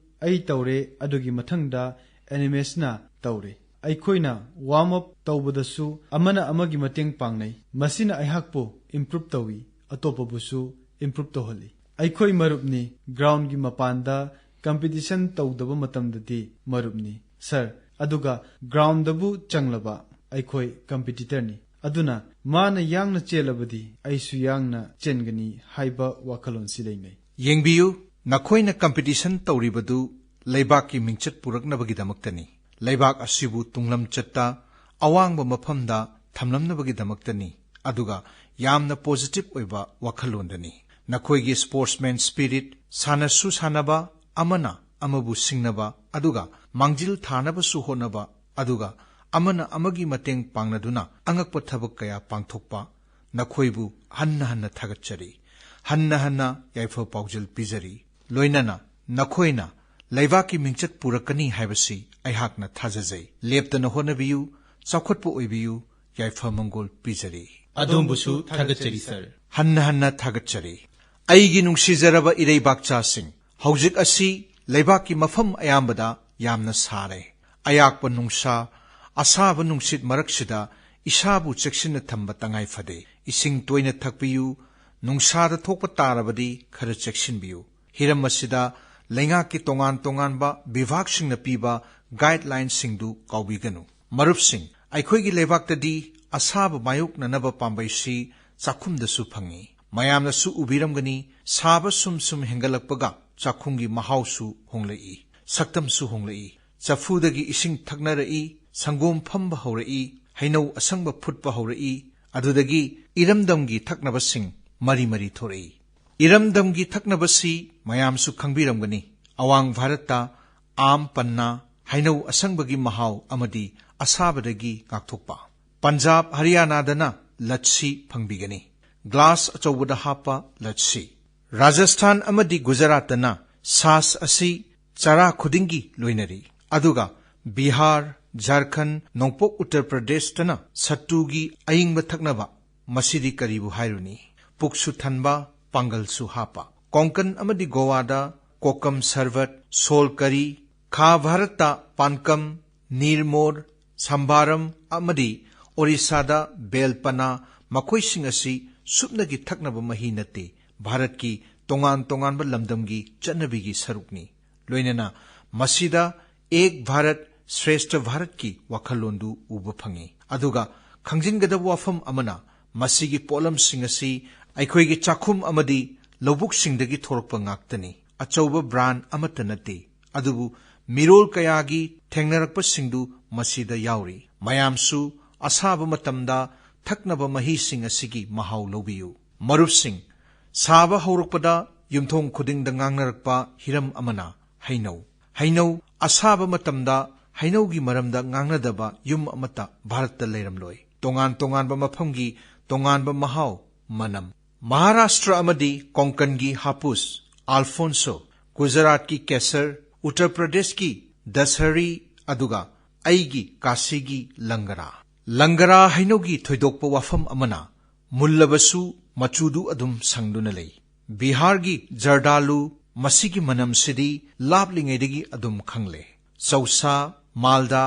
ꯑꯩ ꯇꯧꯔꯦ ꯑꯗꯨꯒꯤ ꯃꯊꯪꯗ ꯑꯦꯅꯤꯃꯦꯁꯅ ꯇꯧꯔꯦ ꯑꯩꯈꯣꯏꯅ ꯋꯥꯔꯝ ꯑꯞ ꯇꯧꯕꯗꯁꯨ ꯑꯃꯅ ꯑꯃꯒꯤ ꯃꯇꯦꯡ ꯄꯥꯡꯅꯩ ꯃꯁꯤꯅ ꯑꯩꯍꯥꯛꯄꯨ ꯏꯝꯄ꯭ꯔꯨꯚ ꯇꯧꯏ ꯑꯇꯣꯞꯄꯕꯨꯁꯨ ꯏꯝꯄ꯭ꯔꯨꯚ ꯇꯧꯍꯜꯂꯤ ꯑꯩꯈꯣꯏ ꯃꯔꯨꯞꯅꯤ ꯒ꯭ꯔꯥꯎꯟꯒꯤ ꯃꯄꯥꯟꯗ ꯀꯝꯄꯤꯇꯤꯁꯟ ꯇꯧꯗꯕ ꯃꯇꯝꯗꯗꯤ ꯃꯔꯨꯞꯅꯤ ꯁꯔ ꯑꯗꯨꯒ ꯒ꯭ꯔꯥꯎꯟꯗꯕꯨ ꯆꯪꯂꯕ ꯑꯩꯈꯣꯏ ꯀꯝꯄꯤꯇꯤꯇꯔꯅꯤ ꯑꯗꯨꯅ ꯃꯥꯅ ꯌꯥꯡꯅ ꯆꯦꯜꯂꯕꯗꯤ ꯑꯩꯁꯨ ꯌꯥꯡꯅ ꯆꯦꯟꯒꯅꯤ ꯍꯥꯏꯕ ꯋꯥꯈꯜꯂꯣꯟꯁꯤ ꯂꯩꯅꯩ ꯌꯦꯡꯕꯤꯌꯨ ꯅꯈꯣꯏꯅ ꯀꯝꯄꯤꯇꯤꯁꯟ ꯇꯧꯔꯤꯕꯗꯨ ꯂꯩꯕꯥꯛꯀꯤ ꯃꯤꯡꯆꯠ ꯄꯨꯔꯛꯅꯕꯒꯤꯗꯃꯛꯇꯅꯤ ꯂꯩꯕꯥꯛ ꯑꯁꯤꯕꯨ ꯇꯨꯡꯂꯝꯆꯠꯇ ꯑꯋꯥꯡꯕ ꯃꯐꯝꯗ ꯊꯝꯂꯝꯅꯕꯒꯤꯗꯃꯛꯇꯅꯤ ꯑꯗꯨꯒ ꯌꯥꯝꯅ ꯄꯣꯖꯤꯇꯤꯚ ꯑꯣꯏꯕ ꯋꯥꯈꯜꯂꯣꯟꯗꯅꯤ ꯅꯈꯣꯏꯒꯤ ꯁ꯭ꯄꯣꯔꯠꯁꯃꯦꯟ ꯁ꯭ꯄꯤꯔꯤꯠ ꯁꯥꯟꯅꯁꯨ ꯁꯥꯟꯅꯕ ꯑꯃꯅ ꯑꯃꯕꯨ ꯁꯤꯡꯅꯕ ꯑꯗꯨꯒ ꯃꯥꯡꯖꯤꯜ ꯊꯥꯅꯕꯁꯨ ꯍꯣꯠꯅꯕ ꯑꯗꯨꯒ ꯑꯃꯅ ꯑꯃꯒꯤ ꯃꯇꯦꯡ ꯄꯥꯡꯅꯗꯨꯅ ꯑꯉꯛꯄ ꯊꯕꯛ ꯀꯌꯥ ꯄꯥꯡꯊꯣꯛꯄ ꯅꯈꯣꯏꯕꯨ ꯍꯟꯅ ꯍꯟꯅ ꯊꯥꯒꯠꯆꯔꯤ ꯍꯟꯅ ꯍꯟꯅ ꯌꯥꯏꯐ ꯄꯥꯎꯖꯦꯜ ꯄꯤꯖꯔꯤ ꯂꯣꯏꯅꯅ ꯅꯈꯣꯏꯅ ꯂꯩꯕꯥꯛꯀꯤ ꯃꯤꯡꯆꯠ ꯄꯨꯔꯛꯀꯅꯤ ꯍꯥꯏꯕꯁꯤ ꯑꯩꯍꯥꯛꯅ ꯊꯥꯖꯖꯩ ꯂꯦꯞꯇꯅ ꯍꯣꯠꯅꯕꯤꯌꯨ ꯆꯥꯎꯈꯠꯄ ꯑꯣꯏꯕꯤꯌꯨ ꯌꯥꯏꯐ ꯃꯪꯒꯣꯜ ꯄꯤꯖꯔꯤ ꯑꯗꯣꯝꯕꯨꯁꯨ ꯊꯥꯒꯠꯆꯔꯤ ꯁꯔ ꯍꯟꯅ ꯍꯟꯅ ꯊꯥꯒꯠꯆꯔꯤ ꯑꯩꯒꯤ ꯅꯨꯡꯁꯤꯖꯔꯕ ꯏꯔꯩꯕꯥꯛꯆꯥꯁꯤꯡ ꯍꯧꯖꯤꯛ ꯑꯁꯤ ꯂꯩꯕꯥꯛꯀꯤ ꯃꯐꯝ ꯑꯌꯥꯝꯕꯗ ꯌꯥꯝꯅ ꯁꯥꯔꯦ ꯑꯌꯥꯛꯄ ꯅꯨꯡꯁꯥ ꯑꯁꯥꯕ ꯅꯨꯡꯁꯤꯠ ꯃꯔꯛꯁꯤꯗ ꯏꯁꯥꯕꯨ ꯆꯦꯛꯁꯤꯟꯅ ꯊꯝꯕ ꯇꯉꯥꯏ ꯐꯗꯦ ꯏꯁꯤꯡ ꯇꯣꯏꯅ ꯊꯛꯄꯤꯌꯨ ꯅꯨꯡꯁꯥꯗ ꯊꯣꯛꯄ ꯇꯥꯔꯕꯗꯤ ꯈꯔ ꯆꯦꯛꯁꯤꯟꯕꯤꯌꯨ ꯍꯤꯔꯝ ꯑꯁꯤꯗ ꯂꯩꯉꯥꯛꯀꯤ ꯇꯣꯉꯥꯟ ꯇꯣꯉꯥꯟꯕ ꯕꯤꯚꯥꯒꯁꯤꯡꯅ ꯄꯤꯕ ꯒꯥꯏꯗꯂꯥꯏꯟꯁꯤꯡꯗꯨ ꯀꯥꯎꯕꯤꯒꯅꯨ ꯃꯔꯨꯞꯁꯤꯡ ꯑꯩꯈꯣꯏꯒꯤ ꯂꯩꯕꯥꯛꯇꯗꯤ ꯑꯁꯥꯕ ꯃꯥꯌꯣꯛꯅꯅꯕ ꯄꯥꯝꯕꯩꯁꯤ ꯆꯥꯛꯈꯨꯝꯗꯁꯨ ꯐꯪꯏ ꯃꯌꯥꯝꯅꯁꯨ ꯎꯕꯤꯔꯝꯒꯅꯤ ꯁꯥꯕ ꯁꯨꯝ ꯁꯨꯝ ꯍꯦꯟꯒꯠꯂꯛꯄꯒ ꯆꯥꯛꯈꯨꯝꯒꯤ ꯃꯍꯥꯎꯁꯨ ꯍꯣꯡꯂꯛꯏ ꯁꯛꯇꯝꯁꯨ ꯍꯣꯡꯂꯛꯏ ꯆꯐꯨꯗꯒꯤ ꯏꯁꯤꯡ ꯊꯛꯅꯔꯛꯏ ꯁꯪꯒꯣꯝ ꯐꯝꯕ ꯍꯧꯔꯛꯏ ꯍꯩꯅꯧ ꯑꯁꯪꯕ ꯐꯨꯠꯄ ꯍꯧꯔꯛꯏ ꯑꯗꯨꯗꯒꯤ ꯏꯔꯝꯗꯝꯒꯤ ꯊꯛꯅꯕꯁꯤꯡ ꯃꯔꯤ ꯃꯔꯤ ꯊꯣꯔꯛꯏ ꯏꯔꯝꯗꯝꯒꯤ ꯊꯛꯅꯕꯁꯤ ꯃꯌꯥꯝꯁꯨ ꯈꯪꯕꯤꯔꯝꯒꯅꯤ ꯑꯋꯥꯡ ꯚꯥꯔꯠꯇ ꯑꯥꯝ ꯄꯟꯅꯥ ꯍꯩꯅꯧ ꯑꯁꯪꯕꯒꯤ ꯃꯍꯥꯎ ꯑꯃꯗꯤ ꯑꯁꯥꯕꯗꯒꯤ ꯉꯥꯛꯊꯣꯛꯄ ꯄꯟꯖꯥꯕ ꯍꯔꯤꯌꯥꯅꯥꯗꯅ ꯂꯠꯁꯤ ꯐꯪꯕꯤꯒꯅꯤ ꯒ꯭ꯂꯥꯁ ꯑꯆꯧꯕꯗ ꯍꯥꯞꯄ ꯂꯠꯁꯤ ꯔꯥꯖꯁꯊꯥꯟ ꯑꯃꯗꯤ ꯒꯨꯖꯔꯥꯠꯇꯅ ꯁꯥꯁ ꯑꯁꯤ ꯆꯔꯥ ꯈꯨꯗꯤꯡꯒꯤ ꯂꯣꯏꯅꯔꯤ ꯑꯗꯨꯒ ꯕꯤꯍꯥꯔ ꯓꯥꯔꯈꯟꯗ ꯅꯣꯡꯄꯣꯛ ꯎꯠꯇꯔ ꯄ꯭ꯔꯗꯦꯁꯇꯅ ꯁꯠꯇꯨꯒꯤ ꯑꯏꯪꯕ ꯊꯛꯅꯕ ꯃꯁꯤꯗꯤ ꯀꯔꯤꯕꯨ ꯍꯥꯏꯔꯨꯅꯤ ꯄꯨꯛꯁꯨ ꯊꯟꯕ ꯄꯥꯡꯒꯜꯁꯨ ꯍꯥꯞꯄ ꯀꯣꯡꯀꯟ ꯑꯃꯗꯤ ꯒꯣꯋꯥꯗ ꯀꯣꯀꯝ ꯁꯔꯕꯠ ꯁꯣꯜ ꯀꯔꯤ ꯈꯥ ꯚꯥꯔꯠꯇ ꯄꯥꯟꯀꯝ ꯅꯤꯔꯃꯣꯔ ꯁꯝꯕꯥꯔꯝ ꯑꯃꯗꯤ ꯑꯣꯔꯤꯁꯥꯗ ꯕꯦꯜꯄꯅꯥ ꯃꯈꯣꯏꯁꯤꯡ ꯑꯁꯤ ꯁꯨꯞꯅꯒꯤ ꯊꯛꯅꯕ ꯃꯍꯤ ꯅꯠꯇꯦ ꯚꯥꯔꯠꯀꯤ ꯇꯣꯉꯥꯟ ꯇꯣꯉꯥꯟꯕ ꯂꯝꯗꯝꯒꯤ ꯆꯠꯅꯕꯤꯒꯤ ꯁꯔꯨꯛꯅꯤ ꯂꯣꯏꯅꯅ ꯃꯁꯤꯗ ꯑꯦꯛ ꯚꯥꯔꯠ ꯁ꯭ꯔꯦꯁꯊ ꯚꯥꯔꯠꯀꯤ ꯋꯥꯈꯜꯂꯣꯟꯗꯨ ꯎꯕ ꯐꯪꯏ ꯑꯗꯨꯒ ꯈꯪꯖꯤꯟꯒꯗꯕ ꯋꯥꯐꯝ ꯑꯃꯅ ꯃꯁꯤꯒꯤ ꯄꯣꯠꯂꯝꯁꯤꯡ ꯑꯁꯤ ꯑꯩꯈꯣꯏꯒꯤ ꯆꯥꯛꯈꯨꯝ ꯑꯃꯗꯤ ꯂꯧꯕꯨꯛꯁꯤꯡꯗꯒꯤ ꯊꯣꯔꯛꯄ ꯉꯥꯛꯇꯅꯤ ꯑꯆꯧꯕ ꯕ꯭ꯔꯥꯟ ꯑꯃꯠꯇ ꯅꯠꯇꯦ ꯑꯗꯨꯕꯨ ꯃꯤꯔꯣꯜ ꯀꯌꯥꯒꯤ ꯊꯦꯡꯅꯔꯛꯄꯁꯤꯡꯗꯨ ꯃꯁꯤꯗ ꯌꯥꯎꯔꯤ ꯃꯌꯥꯝꯁꯨ ꯑꯁꯥꯕ ꯃꯇꯝꯗ ꯊꯛꯅꯕ ꯃꯍꯤꯁꯤꯡ ꯑꯁꯤꯒꯤ ꯃꯍꯥꯎ ꯂꯧꯕꯤꯌꯨ ꯃꯔꯨꯞꯁꯤꯡ ꯁꯥꯕ ꯍꯧꯔꯛꯄꯗ ꯌꯨꯝꯊꯣꯡ ꯈꯨꯗꯤꯡꯗ ꯉꯥꯡꯅꯔꯛꯄ ꯍꯤꯔꯝ ꯑꯃꯅ ꯍꯩꯅꯧ ꯑꯁꯥꯕ ꯃꯇꯝꯗ ꯍꯩꯅꯧꯒꯤ ꯃꯔꯝꯗ ꯉꯥꯡꯅꯗꯕ ꯌꯨꯝ ꯑꯃꯠꯇ ꯚꯥꯔꯠꯇ ꯂꯩꯔꯝꯂꯣꯏ ꯇꯣꯉꯥꯟ ꯇꯣꯉꯥꯟꯕ ꯃꯐꯝꯒꯤ ꯇꯣꯉꯥꯟꯕ ꯃꯍꯥꯎ ꯃꯅꯝ ꯃꯍꯥꯔꯥꯁꯇ꯭ꯔ ꯑꯃꯗꯤ ꯀꯣꯡꯀꯟꯒꯤ ꯍꯥꯄꯨꯁ ꯑꯜꯐꯣꯟꯁꯣ ꯒꯨꯖꯔꯥꯠꯀꯤ ꯀꯦꯁꯔ ꯎꯠꯇꯔ ꯄ꯭ꯔꯗꯦꯁꯀꯤ ꯗꯁꯍꯔꯤ ꯑꯗꯨꯒ ꯑꯩꯒꯤ ꯀꯥꯁꯤꯒꯤ ꯂꯪꯒꯔꯥ ꯍꯩꯅꯧꯒꯤ ꯊꯣꯏꯗꯣꯛꯄ ꯋꯥꯐꯝ ꯑꯃꯅ ꯃꯨꯜꯂꯕꯁꯨ ꯃꯆꯨꯗꯨ ꯑꯗꯨꯝ ꯁꯪꯗꯨꯅ ꯂꯩ ꯕꯤꯍꯥꯔꯒꯤ ꯖꯔꯗꯥꯂꯨ ꯃꯁꯤꯒꯤ ꯃꯅꯝꯁꯤꯗꯤ ꯂꯥꯞꯂꯤꯉꯩꯗꯒꯤ ꯑꯗꯨꯝ ꯈꯪꯂꯦ ꯆꯧꯁꯥ ꯃꯥꯜꯗꯥ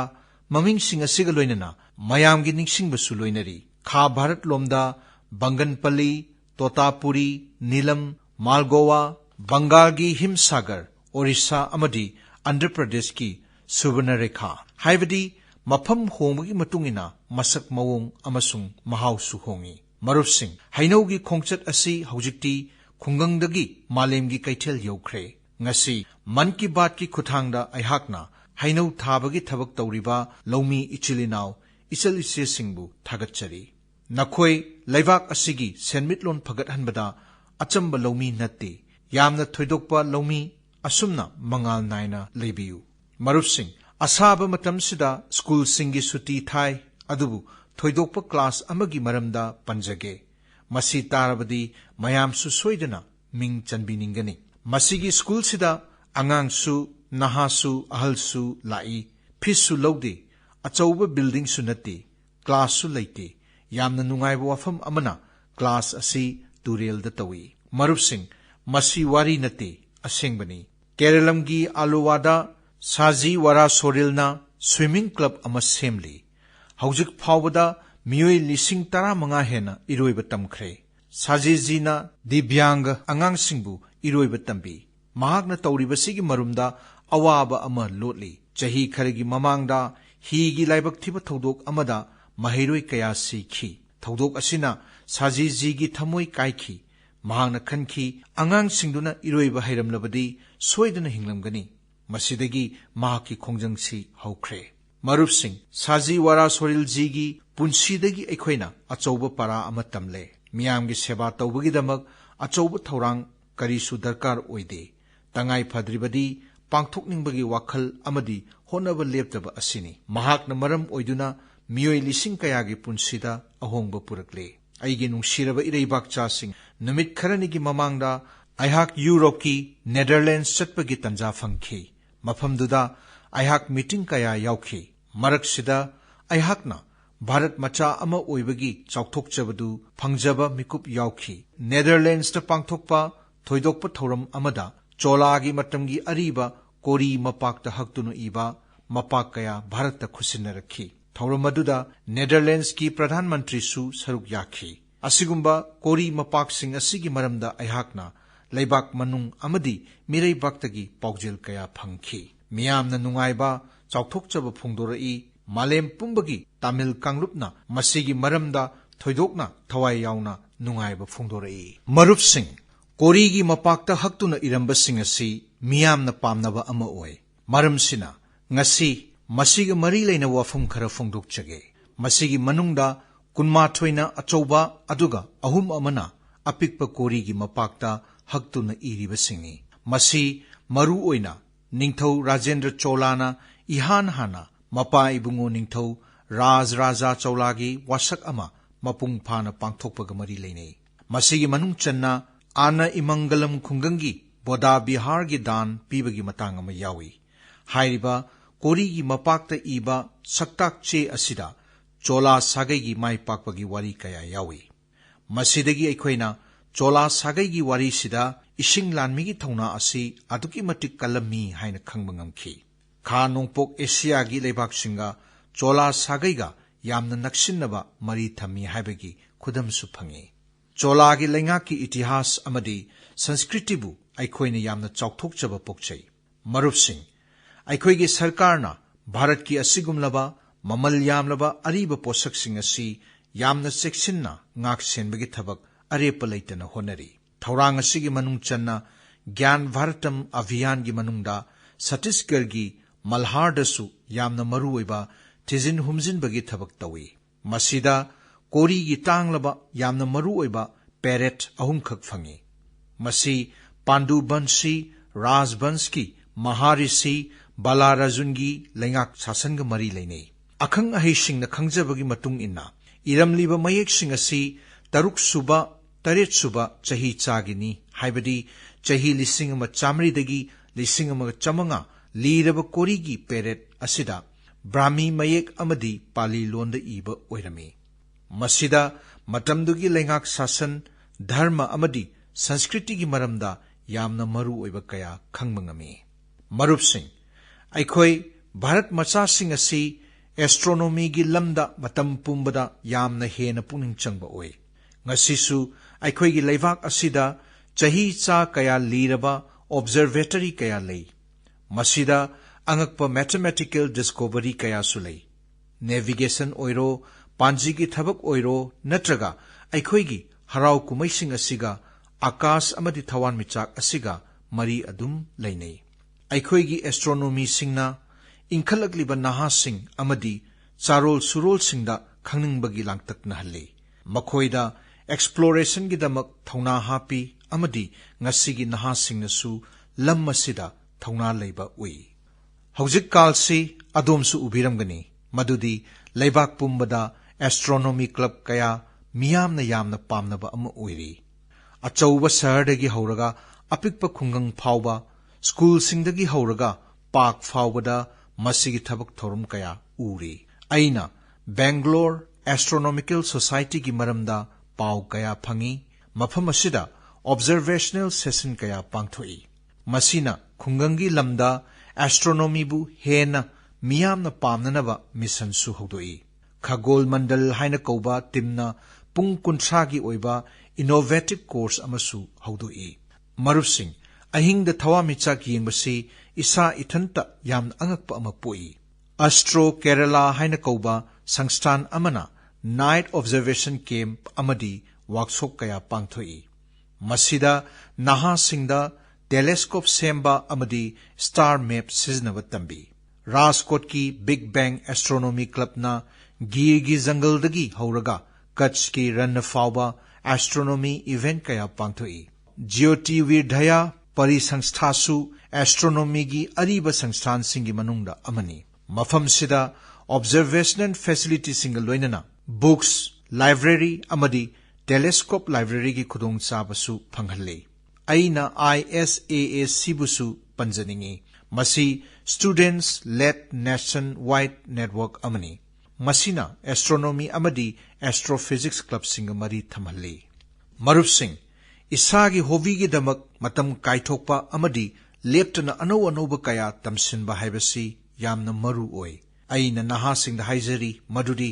ꯃꯃꯤꯡꯁꯤꯡ ꯑꯁꯤꯒ ꯂꯣꯏꯅꯅ ꯃꯌꯥꯝꯒꯤ ꯅꯤꯡꯁꯤꯡꯕꯁꯨ ꯂꯣꯏꯅꯔꯤ ꯈꯥ ꯚꯥꯔꯠ ꯂꯣꯝꯗ ꯕꯪꯒꯟꯄꯜꯂꯤ ꯇꯣꯇꯥꯄꯨꯔꯤ ꯅꯤꯂꯝ ꯃꯥꯜꯒꯣꯋꯥ ꯕꯪꯒꯥꯜꯒꯤ ꯍꯤꯝꯁꯥꯒꯔ ꯑꯣꯔꯤꯁꯥ ꯑꯃꯗꯤ ꯑꯟꯙ꯭ꯔ ꯄ꯭ꯔꯗꯦꯁꯀꯤ ꯁꯨꯕꯔꯅꯔꯦꯈꯥ ꯍꯥꯏꯕꯗꯤ ꯃꯐꯝ ꯍꯣꯡꯕꯒꯤ ꯃꯇꯨꯡꯏꯟꯅ ꯃꯁꯛ ꯃꯑꯣꯡ ꯑꯃꯁꯨꯡ ꯃꯍꯥꯎꯁꯨ ꯍꯣꯡꯏ ꯃꯔꯨꯞꯁꯤꯡ ꯍꯩꯅꯧꯒꯤ ꯈꯣꯡꯆꯠ ꯑꯁꯤ ꯍꯧꯖꯤꯛꯇꯤ ꯈꯨꯡꯒꯪꯗꯒꯤ ꯃꯥꯂꯦꯝꯒꯤ ꯀꯩꯊꯦꯜ ꯌꯧꯈ꯭ꯔꯦ ꯉꯁꯤ ꯃꯟ ꯀꯤ ꯕꯥꯠꯀꯤ ꯈꯨꯠꯊꯥꯡꯗ ꯑꯩꯍꯥꯛꯅ ꯍꯩꯅꯧ ꯊꯥꯕꯒꯤ ꯊꯕꯛ ꯇꯧꯔꯤꯕ ꯂꯧꯃꯤ ꯏꯆꯤꯜ ꯏꯅꯥꯎ ꯏꯆꯜ ꯏꯆꯦꯁꯤꯡꯕꯨ ꯊꯥꯒꯠꯆꯔꯤ ꯅꯈꯣꯏ ꯂꯩꯕꯥꯛ ꯑꯁꯤꯒꯤ ꯁꯦꯟꯃꯤꯠꯂꯣꯟ ꯐꯒꯠꯍꯟꯕꯗ ꯑꯆꯝꯕ ꯂꯧꯃꯤ ꯅꯠꯇꯦ ꯌꯥꯝꯅ ꯊꯣꯏꯗꯣꯛꯄ ꯂꯧꯃꯤ asumna mangal naina lebiyu. Marupsing, asaba matamsida school singi suti thai, adubu thoidokpa class amagi maramda panjage. Masi tarabadi mayam su soidana ming chanbiningani. Masigi school sida angang su, naha su, ahal su lai, fis su lawde, achauba building su nati, class su laite, yamna nungaiba wafam amana, class asi turel da tawi. Marupsing, masi wari nati, asengbani. Keralamgi Aluwada Saji Wara Sorilna Swimming Club ama semli. Haujik phawbada miyoi lising tara manga hena iroiba tamkhre. Saji Jina Dibyang angang singbu iroiba tambi. Mahakna tauribasigi marumda awaba ama lotli. Jahi kharagi mamangda higi laibak thiba thodok amada mahiroi kaya sikhi. Thodok asina Saji Jigi thamoi kaikhi. Mahakna khanki angang singduna iroiba hairamlabadi soidana hinglamgani. Masidagi mahaki khongjangsi haukre. Marupsing, Saji Wara Sorilji punsidagi aikhoina achauba para ama tamle. Miyamgi seba tawbagidamak achauba thaurang karisu darkar oide. Tangai phadribadi pangthokningbagi wakhal amadi honaba leptaba asini. Mahakna maram oiduna miyoi lising kayagi punsida ahongba purakle. Aigi nungsiraba ireibakchasing numit kharanigi mamangda Aihak Europe ki Netherlands chatpagi tanja fangki. Mafamduda Aihak meeting kaya yaukhi. Maraksida Aihakna Bharat macha ama oibagi chauthokchabadu phangjaba mikup yaukhi. Netherlands ta pangthokpa thoidokpa thoram amada Cholagi matamgi ariba kori mapakta haktunu iba mapak kaya Bharat ta khusinnarakhi. Thoramaduda Netherlands ki Pradhan Mantri su saruk yakhi. Asigumba kori mapaksing asigi maramda Aihakna Laibak manung amadi mirai baktagi paujel kaya phangki. Miyamna nungaiba chauthokchaba phungdorai malem pumbagi Tamil kanglupna masigi maramda thoidokna thawai yauna nungaiba phungdorai. Marupsing, korigi mapakta haktuna iramba singasi miyamna pamnaba ama oi. Maramsina, ngasi masiga mari leina wafum khara phungdokchage. Masigi manungda kunmathoina achauba aduga ahum amana apikpa korigi mapakta haktuna iribasingni. Masi maru oina Ningthau Rajendra Cholana ihan hana mapa ibungo Ningthau Raj Raja Cholagi wasak ama mapung phana pangthokpaga mari leinei. Masigi manung channa Ana Imangalam Khungangi Boda Bihar gi dan pibagi matang ama yawi. Hairiba korigi mapakta iba saktak che asida Chola Sagai gi mai pakpagi wari kaya yawi. Masidagi aikhoina Chola Sagai gi wari sida Ishing lanmigi thauna asi aduki matik kalami haina khangba ngamki. Kha nongpok Asia gi leibak singa Chola Sagai ga yamna naksinnaba mari thami haibagi khudamsu phangi. Chola gi lengaki itihas amadi sanskritibu aikhoina yamna chauthokchaba pokchai. Marupsing, aikhoigi sarkarna Bharat ki asigumlaba mamal yamlaba ariba posak singasi yamna seksinna ngak senbagi thabak arepa leitana honari. Thaurang asigi manung channa Gyan Bharatam Abhiyan gi manungda Chhattisgarh gi Malhar dasu yamna maru oiba tizin humjin bagi thabak tawi. Masida kori gi tanglaba yamna maru oiba parrot ahum khak phangi. Masi Pandu Bansi Raj Banski Maharishi Balarajungi lengak sasanga mari leinei. Akhang ahising na khangjabagi matung inna iramliba mayek sing asi taruk suba Taret suba chahi chagini haibadi chahi lising ama chamri dagi lising ama chamanga liraba korigi parrot asida Brahmi mayek amadi Pali londa iba oirami. Masida matamdugi lengak sasan dharma amadi Sanskriti gi maramda yamna maru oiba kaya khangmangami. Marupsing, aikhoi Bharat macha sing asi astronomy gi lamda matam pumbada yamna hena puning changba oi. Ngasisu aikhoigi leibak asida chahi cha kaya liraba observatory kaya lei. Masida angakpa mathematical discovery kaya su lei. Navigation oiro, panjigi thabak oiro, natraga aikhoigi harau kumaising asiga akas amadi thawan michak asiga mari adum leinei. Aikhoigi astronomy singna inkhalagliba naha sing amadi charol surol singda khangningbagi langtak nahalli. Makhoida exploration gi damak thauna hapi amadi ngasigi naha singnasu lam asida thawna leiba ui hojik kalsi adomsu ubiramgani madudi leibak pumbada astronomy club kaya miyamna yamna pamnaba ama uiri achauba sahardagi hauraga apikpa khungang phawba school singdagi hauraga park phawbada masigi thabak thorum kaya uri aina Bangalore Astronomical Society gi maramda paw kaya phangi mafam asida observational session kaya pangthoi masina khungangi lamda astronomy bu hena miyamna pamnanaba mission su hodoi khagol mandal haina kauba timna pung kunthra gi oiba innovative course amasu hodoi marupsing ahingda thawamicha ki yengbasi isa ithanta yamna angakpa ama poi Astro Kerala haina kauba Sangstan amana night observation camp amadi workshop kaya pangthoi masida naha singda telescope semba amadi star map siznaba tambi Rajkot ki Big Bang Astronomy Club na Gir gi jungle dagi hauraga Kutch ki ran fawba astronomy event kaya pangthoi Jyoti Virdhaya Pari Sangstha su astronomy gi ariba sangstan singi manungda amani mafam sida observational facility single loinana books library amadi telescope library gi khudong chabasu phanghalle aina ISAAC busu panjaningi masi students led nationwide network amani masina astronomy amadi astrophysics club singa mari thamhalle marup sing isagi hobby gi damak matam kaithokpa amadi leptana anau anauba kaya tamsinba haibasi yamna maru oi aina naha singda haijari madudi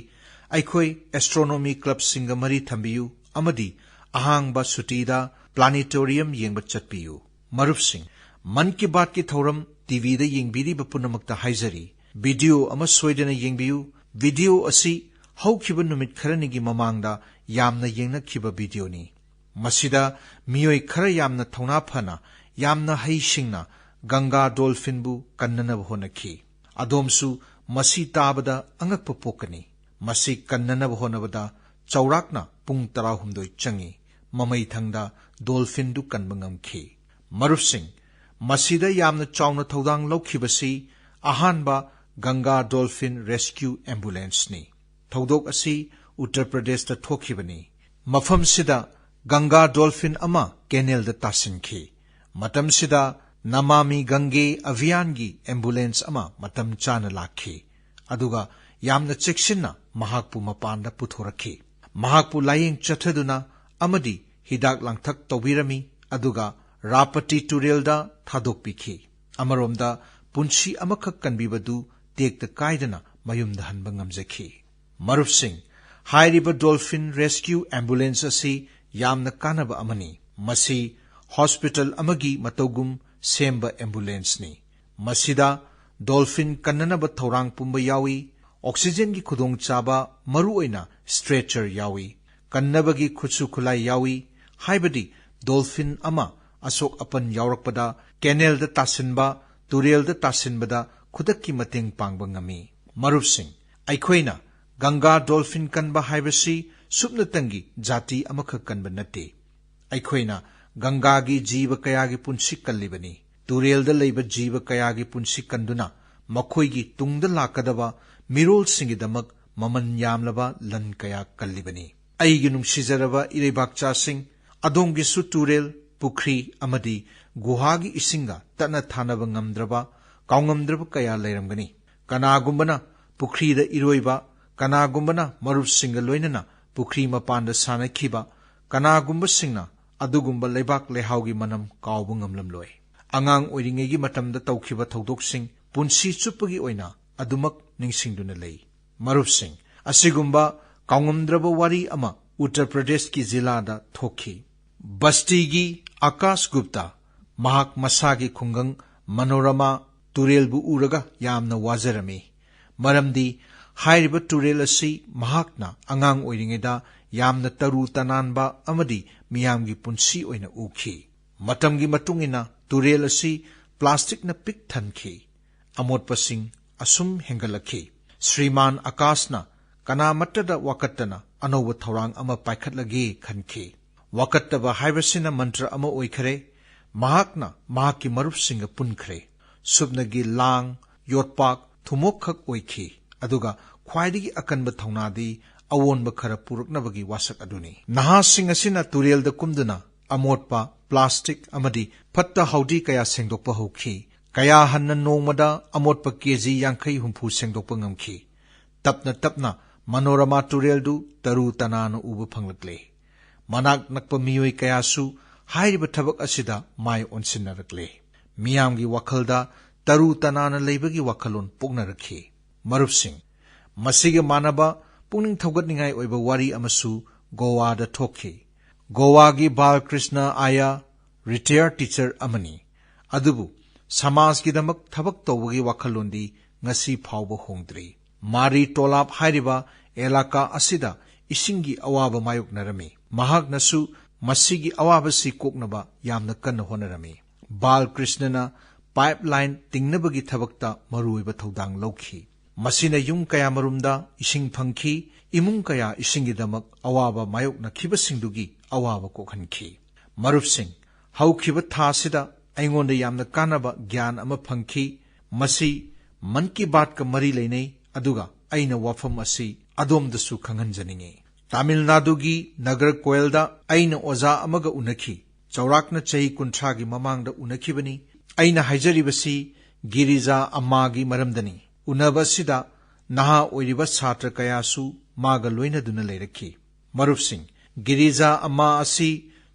aikhoi astronomy club singa mari thambiyu amadi ahangba sutida planetarium yengba chatpiyu marup sing man ki baat ki thoram tv da yengbiri bapunamakta haijari video ama soidana yengbiyu video asi hawkhiba numit kharani gi mamangda yamna yengna khiba video ni masida miyoi khara yamna thona phana yamna haisingna ganga dolphin bu kannana honakhi adomsu masi tabada angakpa pokani masi kannana honabada chaurakna pung 16 changi mamai thangda dolphin du kanbangam khi marup sing masida yamna chauna thodang lokhibasi ahanba ganga dolphin rescue ambulance ni thodok asi Uttar Pradesh ta thokhibani mafam sida ganga dolphin ama canal da tasinki matam sida Namami Gange Abhiyan gi ambulance ama matam chana lakhi aduga yamna cheksinna mahakpu mapanda puthorakhi mahakpu layeng chathaduna amadi hidak langthak tawbirami aduga Rapati Turelda thadokpikhi amaromda punchi amakhak kanbibadu tekta kaidana mayumda hanba ngamjakhi marup sing hairiba dolphin rescue ambulance asi yamna kanaba amani masi hospital amagi matogum semba ambulance ni masida dolphin kannanaba thorang pumba yawi oxygen gi khudong chaba maru oina stretcher yawi kannabagi khutsu khulai yawi haibadi dolphin ama asok apan yawrakpada canal da tasinba turel da tasinbada khudakki mateng pangba ngami marup sing aikhoina ganga dolphin kanba haibasi supnatangi jati amakha kanba nate aikhoina ganga gi jiba kaya gi punsi kallibani turel da leiba jiba kaya gi punsi kanduna makhoi gi tungda lakadaba mirol singi damak maman yamlaba lan kaya kallibani aigi nungsijaraba irebakcha sing adongi su turel pukri amadi guhagi isinga tana thanaba ngamdraba kaungamdraba kaya leiramgani kanagumbana pukri da iroiba kanagumbana marup singa loinana pukri mapanda sanakhiba kanagumba singna adugumba leibak lehaugi manam kaawbu ngamlamloi angang oiringegi matamda tawkhiba thodok-sing punsi chupagi oina adumak ningsingduna lei marup sing asigumba kaungamdraba wari ama Uttar Pradesh ki zila da thokhi Basti gi Akash Gupta mahak masagi khungang Manorama Turelbu uraga yamna wajarami maramdi hairiba turel asi mahakna angang oiringeda yamna taru tananba amadi miyamgi punsi oina ukhi matamgi matungina turel asi plastic na pik thanki amotpasing asum hengalakhi Sriman Akashna kana matada wakattana anoba thorang ama paikhatlage khanki wakattaba haibasina mantra ama oikhare ꯃꯍꯥꯛꯅ ꯃꯍꯥꯛꯀꯤ ꯃꯔꯨꯞꯁꯤꯡꯒ ꯄꯨꯟꯈ꯭ꯔꯦ꯫ ꯁꯨꯞꯅꯒꯤ ꯂꯥꯡ, ꯌꯣꯠꯄꯥꯛ, ꯊꯨꯝꯃꯣꯛꯈꯛ ꯑꯣꯏꯈꯤ, ꯑꯗꯨꯒ ꯈ꯭ꯋꯥꯏꯗꯒꯤ ꯑꯀꯟꯕ ꯊꯧꯅꯥꯗꯤ ꯑꯑꯣꯟꯕ ꯈꯔ ꯄꯨꯔꯛꯅꯕꯒꯤ ꯋꯥꯁꯛ ꯑꯗꯨꯅꯤ꯫ ꯅꯍꯥꯁꯤꯡ ꯑꯁꯤꯅ ꯇꯨꯔꯦꯜꯗ ꯀꯨꯝꯗꯨꯅ ꯑꯃꯣꯠꯄ, ꯄ꯭ꯂꯥꯁꯇꯤꯛ ꯑꯃꯗꯤ ꯐꯠꯇ ꯍꯥꯎꯗꯤ ꯀꯌꯥ ꯁꯦꯡꯗꯣꯛꯄ ꯍꯧꯈꯤ꯫ ꯀꯌꯥ ꯍꯟꯅ ꯅꯣꯡꯃꯗ ꯑꯃꯣꯠꯄ ꯀꯦꯖꯤ 50-60 ꯁꯦꯡꯗꯣꯛꯄ ꯉꯝꯈꯤ꯫ ꯇꯞꯅ ꯇꯞꯅ ꯃꯅꯣꯔꯃꯥ ꯇꯨꯔꯦꯜꯗꯨ ꯇꯔꯨ ꯇꯅꯥꯟꯅ ꯎꯕ ꯐꯪꯂꯛꯂꯦ꯫ ꯃꯅꯥꯛ ꯅꯛꯄ ꯃꯤꯑꯣꯏ ꯀꯌꯥꯁꯨ ꯍꯥꯏꯔꯤꯕ ꯊꯕꯛ ꯑꯁꯤꯗ ꯃꯥꯏ ꯑꯣꯟꯁꯤꯟꯅꯔꯛꯂꯦ꯫ ꯃꯤꯌꯥꯝꯒꯤ ꯋꯥꯈꯜꯗ ꯇꯔꯨ ꯇꯅꯥꯟꯅ ꯂꯩꯕꯒꯤ ꯋꯥꯈꯜꯂꯣꯟ ꯄꯣꯛꯅꯔꯛꯈꯤ꯫ ꯃꯔꯨꯞꯁꯤꯡ, ꯃꯁꯤꯒ ꯃꯥꯟꯅꯕ ꯄꯨꯛꯅꯤꯡ ꯊꯧꯒꯠꯅꯤꯡꯉꯥꯏ ꯑꯣꯏꯕ ꯋꯥꯔꯤ ꯑꯃꯁꯨ ꯒꯣꯋꯥꯗ ꯊꯣꯛꯈꯤ꯫ ꯒꯣꯋꯥꯒꯤ ꯕꯥꯜꯀ꯭ꯔꯤꯁꯅ ꯑꯥꯌꯥ ꯔꯤꯇꯥꯌꯔ ꯇꯤꯆꯔ ꯑꯃꯅꯤ, ꯑꯗꯨꯕꯨ ꯁꯃꯥꯖꯒꯤꯗꯃꯛ ꯊꯕꯛ ꯇꯧꯕꯒꯤ ꯋꯥꯈꯜꯂꯣꯟꯗꯤ ꯉꯁꯤ ꯐꯥꯎꯕ ꯍꯣꯡꯗ꯭ꯔꯤ꯫ ꯃꯥꯔꯤ ꯇꯣꯂꯥꯞ ꯍꯥꯏꯔꯤꯕ ꯑꯦꯂꯥꯀꯥ ꯑꯁꯤꯗ ꯏꯁꯤꯡꯒꯤ ꯑꯋꯥꯕ ꯃꯥꯌꯣꯛꯅꯔꯝꯃꯤ꯫ ꯃꯍꯥꯛꯅꯁꯨ ꯃꯁꯤꯒꯤ ꯑꯋꯥꯕꯁꯤ ꯀꯣꯛꯅꯕ ꯌꯥꯝꯅ ꯀꯟꯅ ꯍꯣꯠꯅꯔꯝꯃꯤ꯫ ꯕꯥꯜꯀ꯭ꯔꯤꯁꯅꯅ ꯄꯥꯏꯞ ꯂꯥꯏꯟ ꯇꯤꯡꯅꯕꯒꯤ ꯊꯕꯛꯇ ꯃꯔꯨꯑꯣꯏꯕ ꯊꯧꯗꯥꯡ ꯂꯧꯈꯤ꯫ ꯃꯁꯤꯅ ꯌꯨꯝ ꯀꯌꯥ ꯃꯔꯨꯝꯗ ꯏꯁꯤꯡ ꯐꯪꯈꯤ꯫ ꯏꯃꯨꯡ ꯀꯌꯥ ꯏꯁꯤꯡꯒꯤꯗꯃꯛ ꯑꯋꯥꯕ ꯃꯥꯌꯣꯛꯅꯈꯤꯕꯁꯤꯡꯗꯨꯒꯤ ꯑꯋꯥꯕ ꯀꯣꯛꯍꯟꯈꯤ꯫ ꯃꯔꯨꯞꯁꯤꯡ, ꯍꯧꯈꯤꯕ ꯊꯥ ꯑꯁꯤꯗ ꯑꯩꯉꯣꯟꯗ ꯌꯥꯝꯅ ꯀꯥꯟꯅꯕ ꯒ꯭ꯌꯥꯟ ꯑꯃ ꯐꯪꯈꯤ꯫ ꯃꯁꯤ ꯃꯟ ꯀꯤ ꯕꯥꯠꯀ ꯃꯔꯤ ꯂꯩꯅꯩ, ꯑꯗꯨꯒ ꯑꯩꯅ ꯋꯥꯐꯝ ꯑꯁꯤ ꯑꯗꯣꯝꯗꯁꯨ ꯈꯪꯍꯟꯖꯅꯤꯡꯉꯤ꯫ ꯇꯥꯃꯤꯜ ꯅꯥꯗꯨꯒꯤ ꯅꯒꯔꯀꯣꯏꯜꯗ ꯑꯩꯅ ꯑꯣꯖꯥ ꯑꯃꯒ ꯎꯅꯈꯤ꯫ ꯆꯥꯎꯔꯥꯛꯅ ꯆꯍꯤ 30ꯒꯤ ꯃꯃꯥꯡꯗ ꯎꯅꯈꯤꯕꯅꯤ꯫ ꯑꯩꯅ ꯍꯥꯏꯖꯔꯤꯕꯁꯤ ꯒꯤꯔꯤꯖꯥ ꯑꯝꯃꯥꯒꯤ ꯃꯔꯝꯗꯅꯤ꯫ ꯎꯅꯕ ꯑꯁꯤꯗ ꯅꯍꯥ ꯑꯣꯏꯔꯤꯕ ꯁꯥꯇ꯭ꯔ ꯀꯌꯥꯁꯨ ꯃꯥꯒ ꯂꯣꯏꯅꯗꯨꯅ ꯂꯩꯔꯛꯈꯤ꯫ ꯃꯔꯨꯞꯁꯤꯡ, ꯒꯤꯔꯤꯖꯥ ꯑꯝꯃꯥ ꯑꯁꯤ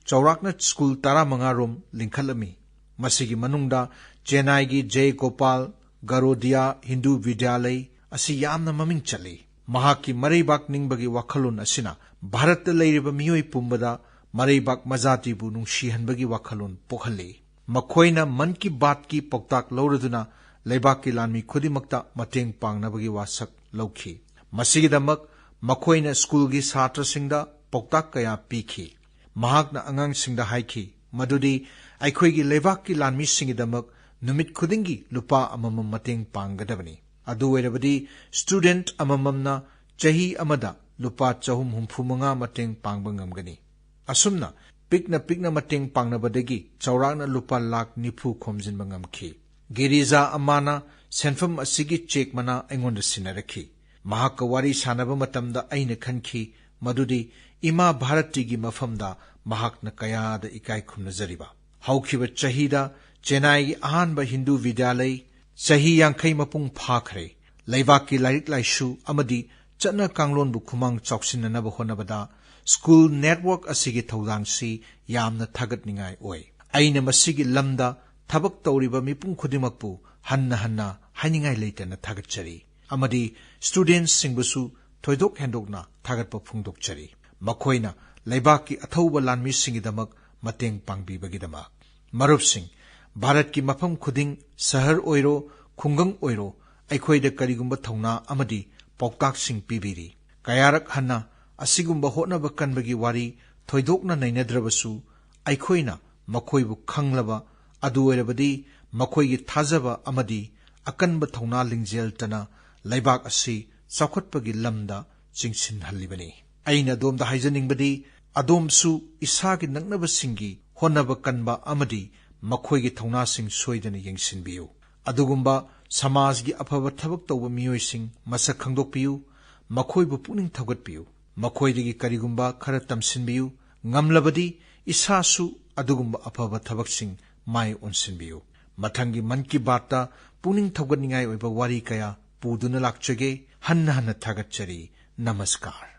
ꯆꯥꯎꯔꯥꯛꯅ ꯁ꯭ꯀꯨꯜ 15 ꯔꯣꯝ ꯂꯤꯡꯈꯠꯂꯝꯃꯤ꯫ ꯃꯁꯤꯒꯤ ꯃꯅꯨꯡꯗ ꯆꯦꯟꯅꯥꯏꯒꯤ ꯖꯌꯒꯣꯄꯥꯜ ꯒꯔꯣꯗꯤꯌꯥ ꯍꯤꯟꯗꯨ ꯕꯤꯗ꯭ꯌꯥꯂय ꯑꯁꯤ ꯌꯥꯝꯅ ꯃꯃꯤꯡ ꯆꯠꯂꯤ꯫ ꯃꯍꯥꯛꯀꯤ ꯃꯔꯩꯕꯥꯛ ꯅꯤꯡꯕꯒꯤ ꯋꯥꯈꯜꯂꯣꯟ ꯑꯁꯤꯅ ꯚꯥꯔꯠꯇ ꯂꯩꯔꯤꯕ ꯃꯤꯑꯣꯏ ꯄꯨꯝꯕꯗ ꯃꯔꯩꯕꯥꯛ ꯃꯖꯥꯇꯤꯕꯨ ꯅꯨꯡꯁꯤꯍꯟꯕꯒꯤ ꯋꯥꯈꯜꯂꯣꯟ ꯄꯣꯛꯍꯜꯂꯤ꯫ ꯃꯈꯣꯏꯅ ꯃꯟ ꯀꯤ ꯕꯥꯠꯀꯤ ꯄꯥꯎꯇꯥꯛ ꯂꯧꯔꯗꯨꯅ ꯂꯩꯕꯥꯛꯀꯤ ꯂꯥꯟꯃꯤ ꯈꯨꯗꯤꯡꯃꯛꯇ ꯃꯇꯦꯡ ꯄꯥꯡꯅꯕꯒꯤ ꯋꯥꯁꯛ ꯂꯧꯈꯤ꯫ ꯃꯁꯤꯒꯤꯗꯃꯛ ꯃꯈꯣꯏꯅ ꯁ꯭ꯀꯨꯜꯒꯤ ꯁꯥꯇ꯭ꯔꯁꯤꯡꯗ ꯄꯥꯎꯇꯥꯛ ꯀꯌꯥ ꯄꯤꯈꯤ꯫ ꯃꯍꯥꯛꯅ ꯑꯉꯥꯡꯁꯤꯡꯗ ꯍꯥꯏꯈꯤ ꯃꯗꯨꯗꯤ ꯑꯩꯈꯣꯏꯒꯤ ꯂꯩꯕꯥꯛꯀꯤ ꯂꯥꯟꯃꯤꯁꯤꯡꯒꯤꯗꯃꯛ ꯅꯨꯃꯤꯠ ꯈꯨꯗꯤꯡꯒꯤ ꯂꯨꯄꯥ ꯑꯃꯃꯝ ꯃꯇꯦꯡ ꯄꯥꯡꯒꯗꯕꯅꯤ꯫ ꯑꯗꯨ ꯑꯣꯏꯔꯕꯗꯤ ꯁ꯭ꯇꯨꯗꯦꯟꯠ ꯑꯃꯃꯝꯅ ꯆꯍꯤ ꯑꯃꯗ ꯂꯨꯄꯥ 365 ꯃꯇꯦꯡ ꯄꯥꯡꯕ ꯉꯝꯒꯅꯤ꯫ ꯑꯁꯨꯝꯅ ꯄꯤꯛꯅ ꯄꯤꯛꯅ ꯃꯇꯦꯡ ꯄꯥꯡꯅꯕꯗꯒꯤ ꯆꯥꯎꯔꯥꯛꯅ ꯂꯨꯄꯥ ꯂꯥꯈ 90 ꯈꯣꯝꯖꯤꯟꯕ ꯉꯝꯈꯤ꯫ ꯒꯤꯔꯤꯖꯥ ꯑꯝꯃꯥꯅ ꯁꯦꯟꯐꯝ ꯑꯁꯤꯒꯤ ꯆꯦꯛ ꯃꯅꯥ ꯑꯩꯉꯣꯟꯗ ꯁꯤꯟꯅꯔꯛꯈꯤ꯫ ꯃꯍꯥꯛꯀ ꯋꯥꯔꯤ ꯁꯥꯟꯅꯕ ꯃꯇꯝꯗ ꯑꯩꯅ ꯈꯟꯈꯤ ꯃꯗꯨꯗꯤ ꯏꯃꯥ ꯚꯥꯔꯇꯤꯒꯤ ꯃꯐꯝꯗ ꯃꯍꯥꯛꯅ ꯀꯌꯥꯗ ꯏꯀꯥꯏ ꯈꯨꯝꯅꯖꯔꯤꯕ꯫ ꯍꯧꯈꯤꯕ ꯆꯍꯤꯗ ꯆꯦꯟꯅꯥꯏꯒꯤ ꯑꯍꯥꯟꯕ ꯍꯤꯟꯗꯨ ꯕꯤꯗ꯭ꯌꯥꯂय ꯆꯍꯤ 50 ꯃꯄꯨꯡ ꯐꯥꯈ꯭ꯔꯦ꯫ ꯂꯩꯕꯥꯛꯀꯤ ꯂꯥꯏꯔꯤꯛ ꯂꯥꯏꯁꯨ ꯑꯃꯗꯤ ꯆꯠꯅ ꯀꯥꯡꯂꯣꯟꯕꯨ ꯈꯨꯃꯥꯡ ꯆꯥꯎꯁꯤꯟꯅꯅꯕ ꯍꯣꯠꯅꯕꯗ ꯁ꯭ꯀꯨꯜ ꯅꯦꯠꯋꯥꯔꯛ ꯑꯁꯤꯒꯤ ꯊꯧꯗꯥꯡꯁꯤ ꯌꯥꯝꯅ ꯊꯥꯒꯠꯅꯤꯡꯉꯥꯏ ꯑꯣꯏ꯫ ꯑꯩꯅ ꯃꯁꯤꯒꯤ ꯂꯝꯗ ꯊꯕꯛ ꯇꯧꯔꯤꯕ ꯃꯤꯄꯨꯝ ꯈꯨꯗꯤꯡꯃꯛꯄꯨ ꯍꯟꯅ ꯍꯟꯅ ꯍꯥꯏꯅꯤꯡꯉꯥꯏ ꯂꯩꯇꯅ ꯊꯥꯒꯠꯆꯔꯤ, ꯑꯃꯗꯤ ꯁ꯭ꯇꯨꯗꯦꯟꯠꯁꯤꯡꯕꯨꯁꯨ ꯊꯣꯏꯗꯣꯛ ꯍꯦꯟꯗꯣꯛꯅ ꯊꯥꯒꯠꯄ ꯐꯣꯡꯗꯣꯛꯆꯔꯤ, ꯃꯈꯣꯏꯅ ꯂꯩꯕꯥꯛꯀꯤ ꯑꯊꯧꯕ ꯂꯥꯟꯃꯤꯁꯤꯡꯒꯤꯗꯃꯛ ꯃꯇꯦꯡ ꯄꯥꯡꯕꯤꯕꯒꯤꯗꯃꯛ꯫ ꯃꯔꯨꯞꯁꯤꯡ, ꯚꯥꯔꯠꯀꯤ ꯃꯐꯝ ꯈꯨꯗꯤꯡ, ꯁꯍꯔ ꯑꯣꯏꯔꯣ ꯈꯨꯡꯒꯪ ꯑꯣꯏꯔꯣ, ꯑꯩꯈꯣꯏꯗ ꯀꯔꯤꯒꯨꯝꯕ ꯊꯧꯅꯥ ꯑꯃꯗꯤ ꯄꯥꯎꯇꯥꯛꯁꯤꯡ ꯄꯤꯕꯤꯔꯤ꯫ ꯀꯌꯥꯔꯛ ꯍꯟꯅ ꯑꯁꯤꯒꯨꯝꯕ ꯍꯣꯠꯅꯕ ꯀꯟꯕꯒꯤ ꯋꯥꯔꯤ ꯊꯣꯏꯗꯣꯛꯅ ꯅꯩꯅꯗ꯭ꯔꯕꯁꯨ ꯑꯩꯈꯣꯏꯅ ꯃꯈꯣꯏꯕꯨ ꯈꯪꯂꯕ ꯑꯗꯨ ꯑꯣꯏꯔꯕꯗꯤ ꯃꯈꯣꯏꯒꯤ ꯊꯥꯖꯕ ꯑꯃꯗꯤ ꯑꯀꯟꯕ ꯊꯧꯅꯥ ꯂꯤꯡꯖꯦꯜꯇꯅ ꯂꯩꯕꯥꯛ ꯑꯁꯤ ꯆꯥꯎꯈꯠꯄꯒꯤ ꯂꯝꯗ ꯆꯤꯡꯁꯤꯟꯍꯜꯂꯤꯕꯅꯤ꯫ ꯑꯩꯅ ꯑꯗꯣꯝꯗ ꯍꯥꯏꯖꯅꯤꯡꯕꯗꯤ ꯑꯗꯣꯝꯁꯨ ꯏꯁꯥꯒꯤ ꯅꯛꯅꯕꯁꯤꯡꯒꯤ ꯍꯣꯠꯅꯕ ꯀꯟꯕ ꯑꯃꯗꯤ ꯃꯈꯣꯏꯒꯤ ꯊꯧꯅꯥꯁꯤꯡ ꯁꯣꯏꯗꯅ ꯌꯦꯡꯁꯤꯟꯕꯤꯌꯨ꯫ ꯑꯗꯨꯒꯨꯝꯕ ꯁꯃꯥꯖꯒꯤ ꯑꯐꯕ ꯊꯕꯛ ꯇꯧꯕ ꯃꯤꯑꯣꯏꯁꯤꯡ ꯃꯁꯛ ꯈꯪꯗꯣꯛꯄꯤꯌꯨ, ꯃꯈꯣꯏꯕꯨ ꯄꯨꯛꯅꯤꯡ ꯊꯧꯒꯠꯄꯤꯌꯨ, ꯃꯈꯣꯏꯗꯒꯤ ꯀꯔꯤꯒꯨꯝꯕ ꯈꯔ ꯇꯝꯁꯤꯟꯕꯤꯌꯨ, ꯉꯝꯂꯕꯗꯤ ꯏꯁꯥꯁꯨ ꯑꯗꯨꯒꯨꯝꯕ ꯑꯐꯕ ꯊꯕꯛꯁꯤꯡ ꯃꯥꯏ ꯑꯣꯟꯁꯤꯟꯕꯤꯌꯨ꯫ ꯃꯊꯪꯒꯤ ꯃꯟ ꯀꯤ ꯕꯥꯠꯇ ꯄꯨꯛꯅꯤꯡ ꯊꯧꯒꯠꯅꯤꯡꯉꯥꯏ ꯑꯣꯏꯕ ꯋꯥꯔꯤ ꯀꯌꯥ ꯄꯨꯗꯨꯅ ꯂꯥꯛꯆꯒꯦ꯫ ꯍꯟꯅ ꯍꯟꯅ ꯊꯥꯒꯠꯆꯔꯤ꯫ ꯅꯃꯁꯀꯥꯔ꯫